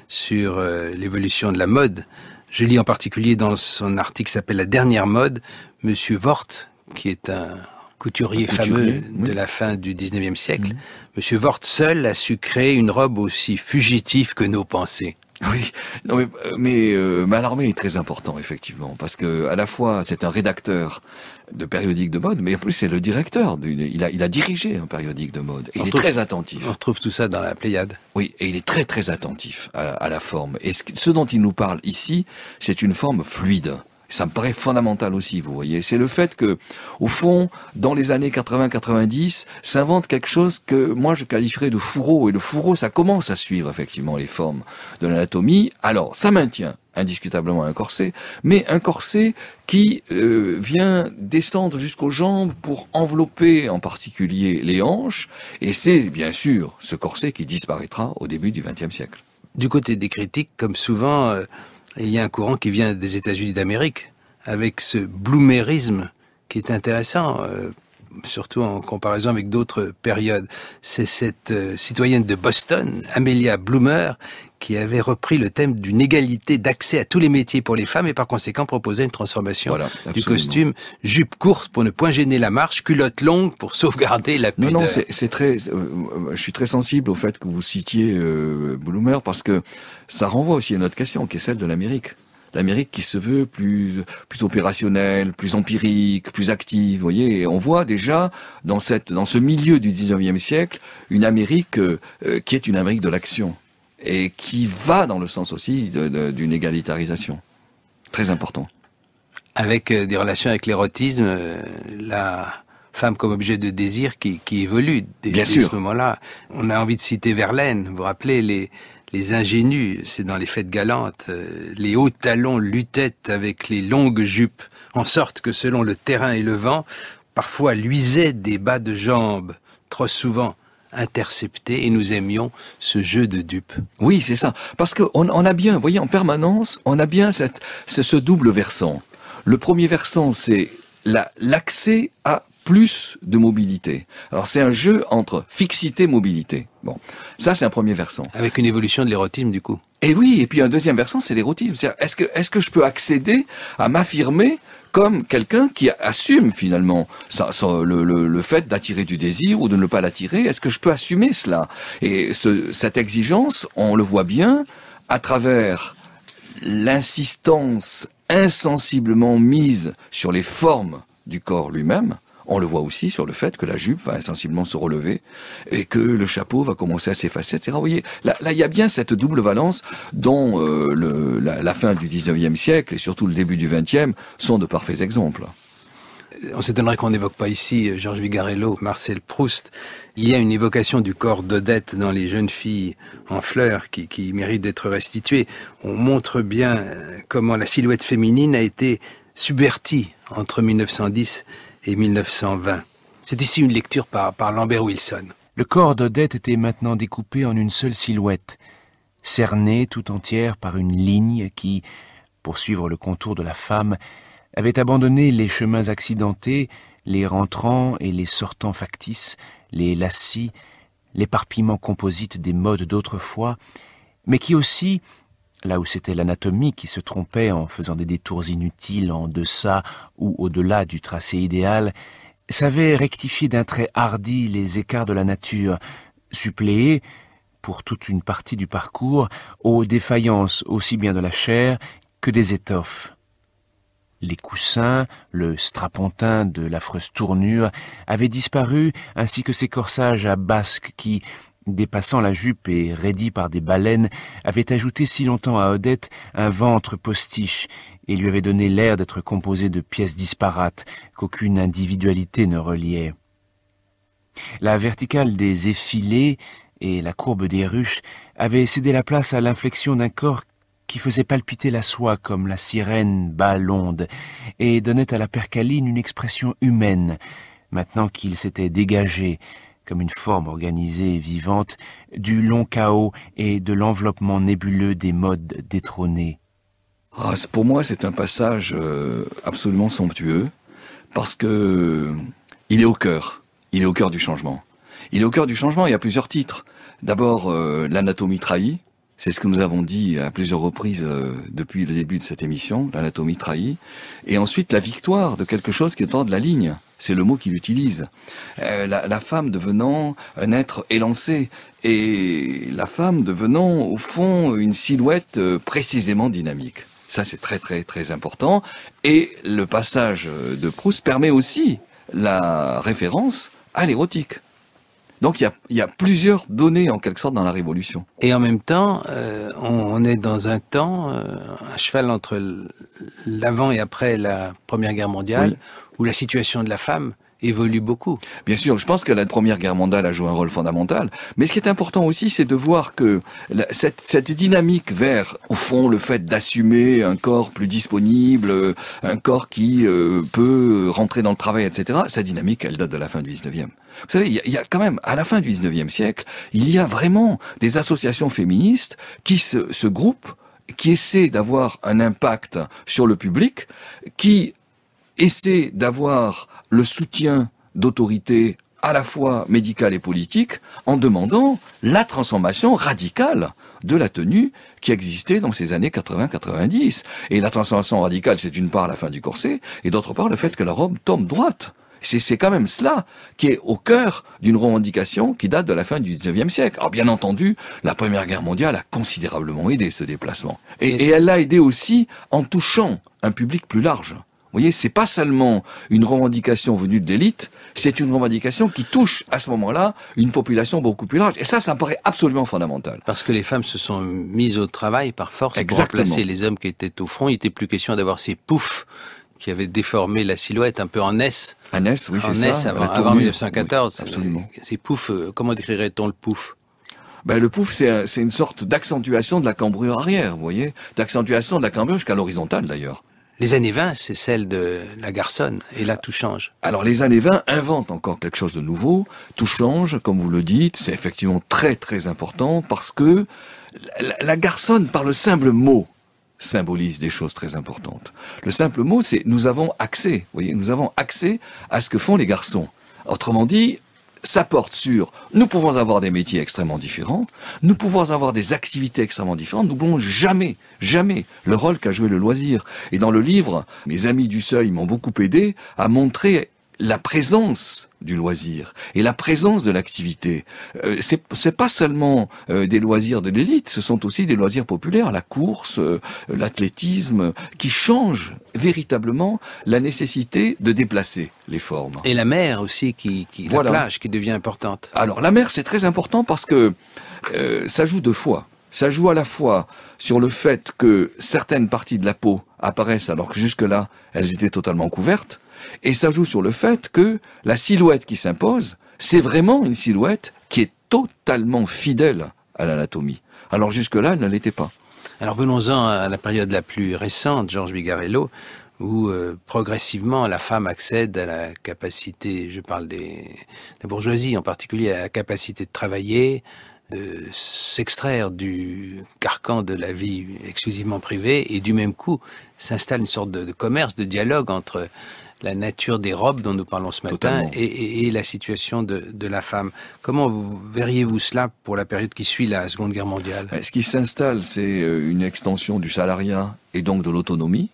sur l'évolution de la mode. Je lis en particulier dans son article qui s'appelle « La dernière mode », Monsieur Vort, qui est un couturier fameux de la fin du 19e siècle. Monsieur Vort seul a su créer une robe aussi fugitive que nos pensées. Oui, non mais Mallarmé est très important effectivement parce que à la fois c'est un rédacteur de périodique de mode, mais en plus c'est le directeur. Il a dirigé un périodique de mode. Et il est très attentif. On retrouve tout ça dans la Pléiade. Oui, et il est très attentif à la forme. Et ce dont il nous parle ici, c'est une forme fluide. Ça me paraît fondamental aussi, vous voyez. C'est le fait que, au fond, dans les années 80-90, s'invente quelque chose que moi je qualifierais de fourreau. Et le fourreau, ça commence à suivre effectivement les formes de l'anatomie. Alors, ça maintient indiscutablement un corset, mais un corset qui vient descendre jusqu'aux jambes pour envelopper en particulier les hanches. Et c'est bien sûr ce corset qui disparaîtra au début du XXe siècle. Du côté des critiques, comme souvent... il y a un courant qui vient des États-Unis d'Amérique, avec ce bloomerisme qui est intéressant, surtout en comparaison avec d'autres périodes. C'est cette citoyenne de Boston, Amelia Bloomer, qui avait repris le thème d'une égalité d'accès à tous les métiers pour les femmes et par conséquent proposait une transformation du costume, jupe courte pour ne point gêner la marche, culotte longue pour sauvegarder la pudeur. Non, c'est très. Je suis très sensible au fait que vous citiez Bloomer parce que ça renvoie aussi à notre question qui est celle de l'Amérique. L'Amérique qui se veut plus opérationnelle, plus empirique, plus active, vous voyez. Et on voit déjà dans ce milieu du 19e siècle une Amérique qui est une Amérique de l'action. Et qui va dans le sens aussi d'une égalitarisation. Très important. Avec des relations avec l'érotisme, la femme comme objet de désir qui évolue dès ce moment-là. On a envie de citer Verlaine, vous vous rappelez, les ingénus, c'est dans les fêtes galantes, les hauts talons luttaient avec les longues jupes, en sorte que selon le terrain et le vent, parfois luisaient des bas de jambes, trop souvent intercepté et nous aimions ce jeu de dupes. Oui, c'est ça. Parce qu'on a bien, vous voyez, en permanence, on a bien ce double versant. Le premier versant, c'est l'accès à plus de mobilité. Alors c'est un jeu entre fixité et mobilité. Bon, ça c'est un premier versant. Avec une évolution de l'érotisme du coup. Et oui, et puis un deuxième versant, c'est l'érotisme. Est-ce que je peux accéder à m'affirmer comme quelqu'un qui assume finalement le fait d'attirer du désir ou de ne pas l'attirer? Est-ce que je peux assumer cela? Et cette exigence, on le voit bien à travers l'insistance insensiblement mise sur les formes du corps lui-même. On le voit aussi sur le fait que la jupe va insensiblement se relever et que le chapeau va commencer à s'effacer, etc. Vous voyez, là, il y a bien cette double valence dont la fin du 19e siècle et surtout le début du 20e sont de parfaits exemples. On s'étonnerait qu'on n'évoque pas ici Georges Vigarello, Marcel Proust. Il y a une évocation du corps d'Odette dans Les jeunes filles en fleurs qui mérite d'être restituée. On montre bien comment la silhouette féminine a été subvertie entre 1910 et 1920. C'est ici une lecture par Lambert Wilson. Le corps d'Odette était maintenant découpé en une seule silhouette, cernée tout entière par une ligne qui, pour suivre le contour de la femme, avait abandonné les chemins accidentés, les rentrants et les sortants factices, les lacis, l'éparpillement composite des modes d'autrefois, mais qui aussi, là où c'était l'anatomie qui se trompait en faisant des détours inutiles en deçà ou au-delà du tracé idéal, savait rectifier d'un trait hardi les écarts de la nature, suppléer, pour toute une partie du parcours, aux défaillances aussi bien de la chair que des étoffes. Les coussins, le strapontin de l'affreuse tournure avaient disparu, ainsi que ces corsages à basques qui, dépassant la jupe et raidis par des baleines, avaient ajouté si longtemps à Odette un ventre postiche et lui avaient donné l'air d'être composé de pièces disparates qu'aucune individualité ne reliait. La verticale des effilés et la courbe des ruches avaient cédé la place à l'inflexion d'un corps qui faisait palpiter la soie comme la sirène bat l'onde, et donnait à la percaline une expression humaine, maintenant qu'il s'était dégagé, comme une forme organisée et vivante, du long chaos et de l'enveloppement nébuleux des modes détrônés. Pour moi, c'est un passage absolument somptueux, parce que il est au cœur du changement. Il est au cœur du changement, il y a plusieurs titres. D'abord, l'anatomie trahie. C'est ce que nous avons dit à plusieurs reprises depuis le début de cette émission, l'anatomie trahie. Et ensuite, la victoire de quelque chose qui est hors de la ligne. C'est le mot qu'il utilise. La femme devenant un être élancé. Et la femme devenant, au fond, une silhouette précisément dynamique. Ça, c'est très, très, très important. Et le passage de Proust permet aussi la référence à l'érotique. Donc il y a plusieurs données en quelque sorte dans la Révolution. Et en même temps, on est dans un temps, à cheval entre l'avant et après la Première Guerre mondiale, oui, où la situation de la femme évolue beaucoup. Bien sûr, je pense que la Première Guerre mondiale a joué un rôle fondamental. Mais ce qui est important aussi, c'est de voir que cette dynamique vers, au fond, le fait d'assumer un corps plus disponible, un corps qui peut rentrer dans le travail, etc., cette dynamique, elle date de la fin du 19e. Vous savez, il y a quand même, à la fin du 19e siècle, il y a vraiment des associations féministes qui se groupent, qui essaient d'avoir un impact sur le public, qui essaient d'avoir le soutien d'autorités à la fois médicales et politiques en demandant la transformation radicale de la tenue qui existait dans ces années 80-90. Et la transformation radicale, c'est d'une part la fin du corset et d'autre part le fait que la robe tombe droite. C'est quand même cela qui est au cœur d'une revendication qui date de la fin du 19e siècle. Alors bien entendu, la Première Guerre mondiale a considérablement aidé ce déplacement. Et elle l'a aidé aussi en touchant un public plus large. Vous voyez, c'est pas seulement une revendication venue de l'élite, c'est une revendication qui touche à ce moment-là une population beaucoup plus large. Et ça me paraît absolument fondamental. Parce que les femmes se sont mises au travail par force. Exactement. Pour remplacer les hommes qui étaient au front. Il n'était plus question d'avoir ces poufs qui avaient déformé la silhouette un peu en S. En S, oui, c'est ça. Avant 1914. Oui, absolument. Ces poufs, comment décrirait-on le pouf ? Le pouf, c'est une sorte d'accentuation de la cambrure arrière, vous voyez, d'accentuation de la cambrure jusqu'à l'horizontale d'ailleurs. Les années 20, c'est celle de la garçonne, et là tout change. Alors les années 20 inventent encore quelque chose de nouveau, tout change, comme vous le dites, c'est effectivement très très important, parce que la garçonne, par le simple mot, symbolise des choses très importantes. Le simple mot, c'est nous avons accès, vous voyez, nous avons accès à ce que font les garçons. Autrement dit, ça porte sur, nous pouvons avoir des métiers extrêmement différents, nous pouvons avoir des activités extrêmement différentes, nous n'oublions jamais le rôle qu'a joué le loisir. Et dans le livre, mes amis du Seuil m'ont beaucoup aidé à montrer la présence du loisir et la présence de l'activité. C'est pas seulement des loisirs de l'élite, ce sont aussi des loisirs populaires, la course, l'athlétisme, qui changent véritablement la nécessité de déplacer les formes. Et la mer aussi, Voilà. La plage qui devient importante. Alors la mer, c'est très important parce que ça joue deux fois. Ça joue à la fois sur le fait que certaines parties de la peau apparaissent alors que jusque-là, elles étaient totalement couvertes. Et ça joue sur le fait que la silhouette qui s'impose, c'est vraiment une silhouette qui est totalement fidèle à l'anatomie. Alors jusque-là, elle ne l'était pas. Alors venons-en à la période la plus récente, Georges Vigarello, où progressivement la femme accède à la capacité, je parle de la bourgeoisie en particulier, à la capacité de travailler, de s'extraire du carcan de la vie exclusivement privée, et du même coup s'installe une sorte de commerce, de dialogue entre la nature des robes dont nous parlons ce matin et la situation de la femme. Comment verriez-vous cela pour la période qui suit la Seconde Guerre mondiale? Ce qui s'installe, c'est une extension du salariat et donc de l'autonomie.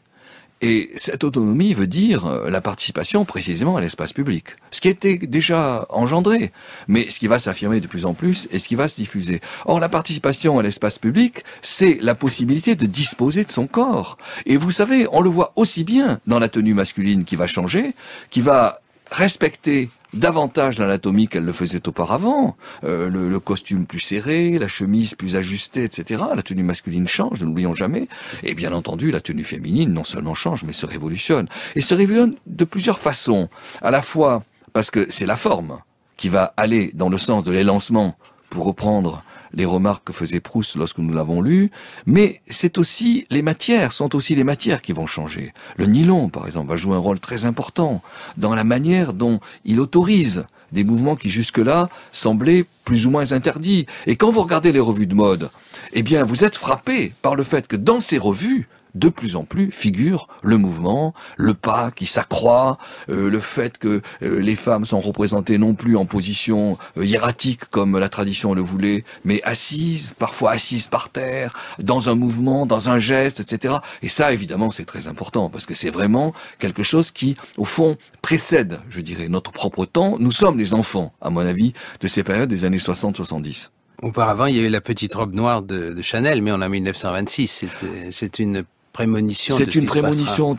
Et cette autonomie veut dire la participation précisément à l'espace public. Ce qui était déjà engendré, mais ce qui va s'affirmer de plus en plus et ce qui va se diffuser. Or, la participation à l'espace public, c'est la possibilité de disposer de son corps. Et vous savez, on le voit aussi bien dans la tenue masculine qui va changer, qui va respecter davantage l'anatomie qu'elle le faisait auparavant, le costume plus serré, la chemise plus ajustée, etc. La tenue masculine change, ne l'oublions jamais. Et bien entendu, la tenue féminine non seulement change, mais se révolutionne. Et se révolutionne de plusieurs façons. À la fois parce que c'est la forme qui va aller dans le sens de l'élancement, pour reprendre les remarques que faisait Proust lorsque nous l'avons lu, mais c'est aussi les matières, sont aussi les matières qui vont changer. Le nylon, par exemple, va jouer un rôle très important dans la manière dont il autorise des mouvements qui jusque-là semblaient plus ou moins interdits. Et quand vous regardez les revues de mode, eh bien, vous êtes frappé par le fait que dans ces revues, de plus en plus figure le mouvement, le pas qui s'accroît, le fait que les femmes sont représentées non plus en position hiératique comme la tradition le voulait, mais assises, parfois assises par terre, dans un mouvement, dans un geste, etc. Et ça, évidemment, c'est très important, parce que c'est vraiment quelque chose qui, au fond, précède, je dirais, notre propre temps. Nous sommes les enfants, à mon avis, de ces périodes des années 60-70. Auparavant, il y a eu la petite robe noire de Chanel, mais on est en 1926. C'est une prémonition. C'est une prémonition.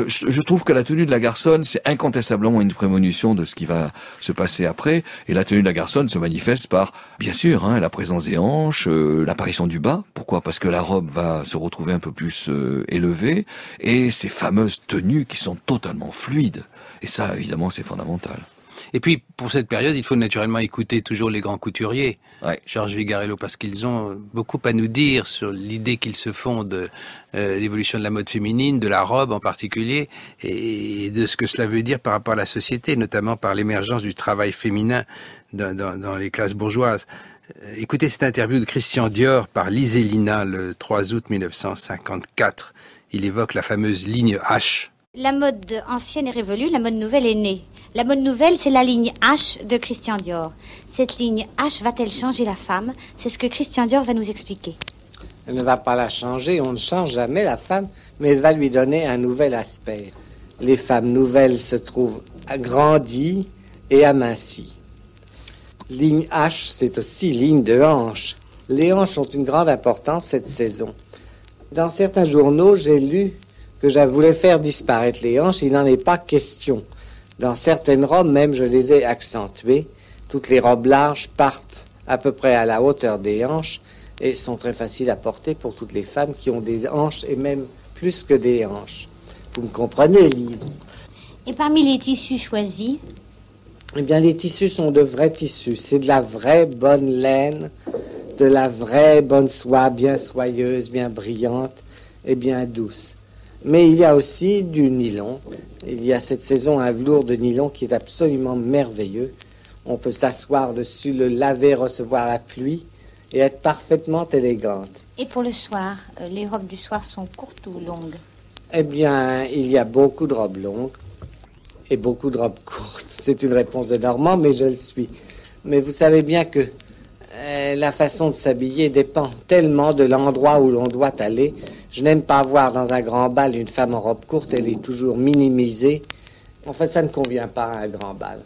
Je trouve que la tenue de la garçonne, c'est incontestablement une prémonition de ce qui va se passer après. Et la tenue de la garçonne se manifeste par, bien sûr, la présence des hanches, l'apparition du bas. Pourquoi? Parce que la robe va se retrouver un peu plus élevée. Et ces fameuses tenues qui sont totalement fluides. Et ça, évidemment, c'est fondamental. Et puis, pour cette période, il faut naturellement écouter toujours les grands couturiers, ouais. Georges Vigarello, parce qu'ils ont beaucoup à nous dire sur l'idée qu'ils se font de l'évolution de la mode féminine, de la robe en particulier, et de ce que cela veut dire par rapport à la société, notamment par l'émergence du travail féminin dans les classes bourgeoises. Écoutez cette interview de Christian Dior par Lise Lina le 3 août 1954. Il évoque la fameuse ligne H. La mode ancienne est révolue, la mode nouvelle est née. La mode nouvelle, c'est la ligne H de Christian Dior. Cette ligne H va-t-elle changer la femme? C'est ce que Christian Dior va nous expliquer. Elle ne va pas la changer, on ne change jamais la femme, mais elle va lui donner un nouvel aspect. Les femmes nouvelles se trouvent agrandies et amincies. Ligne H, c'est aussi ligne de hanche. Les hanches ont une grande importance cette saison. Dans certains journaux, j'ai lu que je voulais faire disparaître les hanches, il n'en est pas question. Dans certaines robes, même, je les ai accentuées. Toutes les robes larges partent à peu près à la hauteur des hanches et sont très faciles à porter pour toutes les femmes qui ont des hanches et même plus que des hanches. Vous me comprenez, Lise? Et parmi les tissus choisis? Eh bien, les tissus sont de vrais tissus. C'est de la vraie bonne laine, de la vraie bonne soie, bien soyeuse, bien brillante et bien douce. Mais il y a aussi du nylon. Il y a cette saison un velours de nylon qui est absolument merveilleux. On peut s'asseoir dessus, le laver, recevoir la pluie et être parfaitement élégante. Et pour le soir, les robes du soir sont courtes ou longues? Eh bien, il y a beaucoup de robes longues et beaucoup de robes courtes. C'est une réponse de Normand, mais je le suis. Mais vous savez bien que la façon de s'habiller dépend tellement de l'endroit où l'on doit aller. Je n'aime pas voir dans un grand bal une femme en robe courte, elle est toujours minimisée En fait, ça ne convient pas à un grand bal.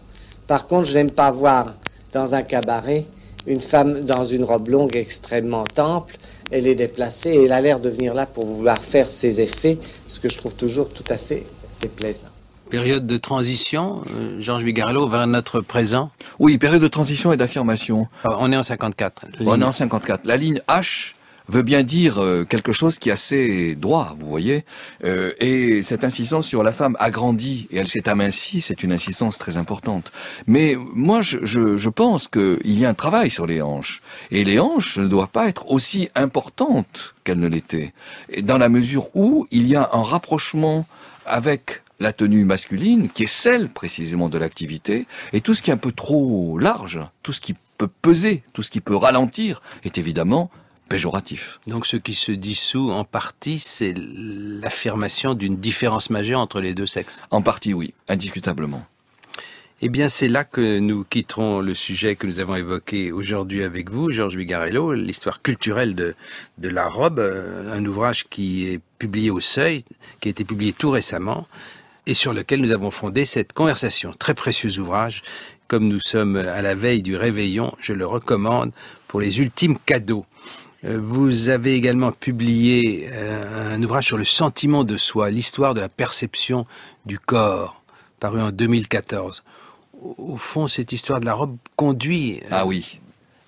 Par contre, je n'aime pas voir dans un cabaret une femme dans une robe longue extrêmement ample. Elle est déplacée et elle a l'air de venir là pour vouloir faire ses effets, ce que je trouve toujours tout à fait déplaisant. Période de transition, Georges Vigarello, vers notre présent. Oui, période de transition et d'affirmation. On est en 54. On est en 54. La ligne H veut bien dire quelque chose qui est assez droit, vous voyez. Et cette insistance sur la femme agrandie et elle s'est amincie, c'est une insistance très importante. Mais moi, je pense qu'il y a un travail sur les hanches. Et les hanches ne doivent pas être aussi importantes qu'elles ne l'étaient. Et dans la mesure où il y a un rapprochement avec la tenue masculine, qui est celle précisément de l'activité, et tout ce qui est un peu trop large, tout ce qui peut peser, tout ce qui peut ralentir, est évidemment péjoratif. Donc ce qui se dissout en partie, c'est l'affirmation d'une différence majeure entre les deux sexes. En partie, oui, indiscutablement. Eh bien, c'est là que nous quitterons le sujet que nous avons évoqué aujourd'hui avec vous, Georges Vigarello, l'histoire culturelle de la robe, un ouvrage qui est publié au Seuil, qui a été publié tout récemment, et sur lequel nous avons fondé cette conversation. Très précieux ouvrage. Comme nous sommes à la veille du réveillon, je le recommande pour les ultimes cadeaux. Vous avez également publié un ouvrage sur le sentiment de soi, l'histoire de la perception du corps, paru en 2014. Au fond, cette histoire de la robe conduit... Ah oui.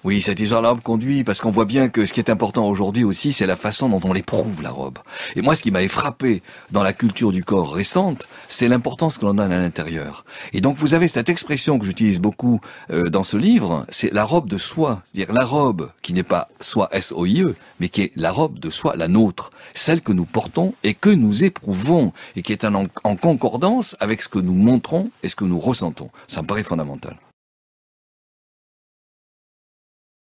Oui, cette histoire de la robe conduit, parce qu'on voit bien que ce qui est important aujourd'hui aussi, c'est la façon dont on l'éprouve, la robe. Et moi, ce qui m'avait frappé dans la culture du corps récente, c'est l'importance que l'on donne à l'intérieur. Et donc, vous avez cette expression que j'utilise beaucoup dans ce livre, c'est la robe de soi. C'est-à-dire la robe qui n'est pas soi, S-O-I-E, mais qui est la robe de soi, la nôtre. Celle que nous portons et que nous éprouvons, et qui est en concordance avec ce que nous montrons et ce que nous ressentons. Ça me paraît fondamental.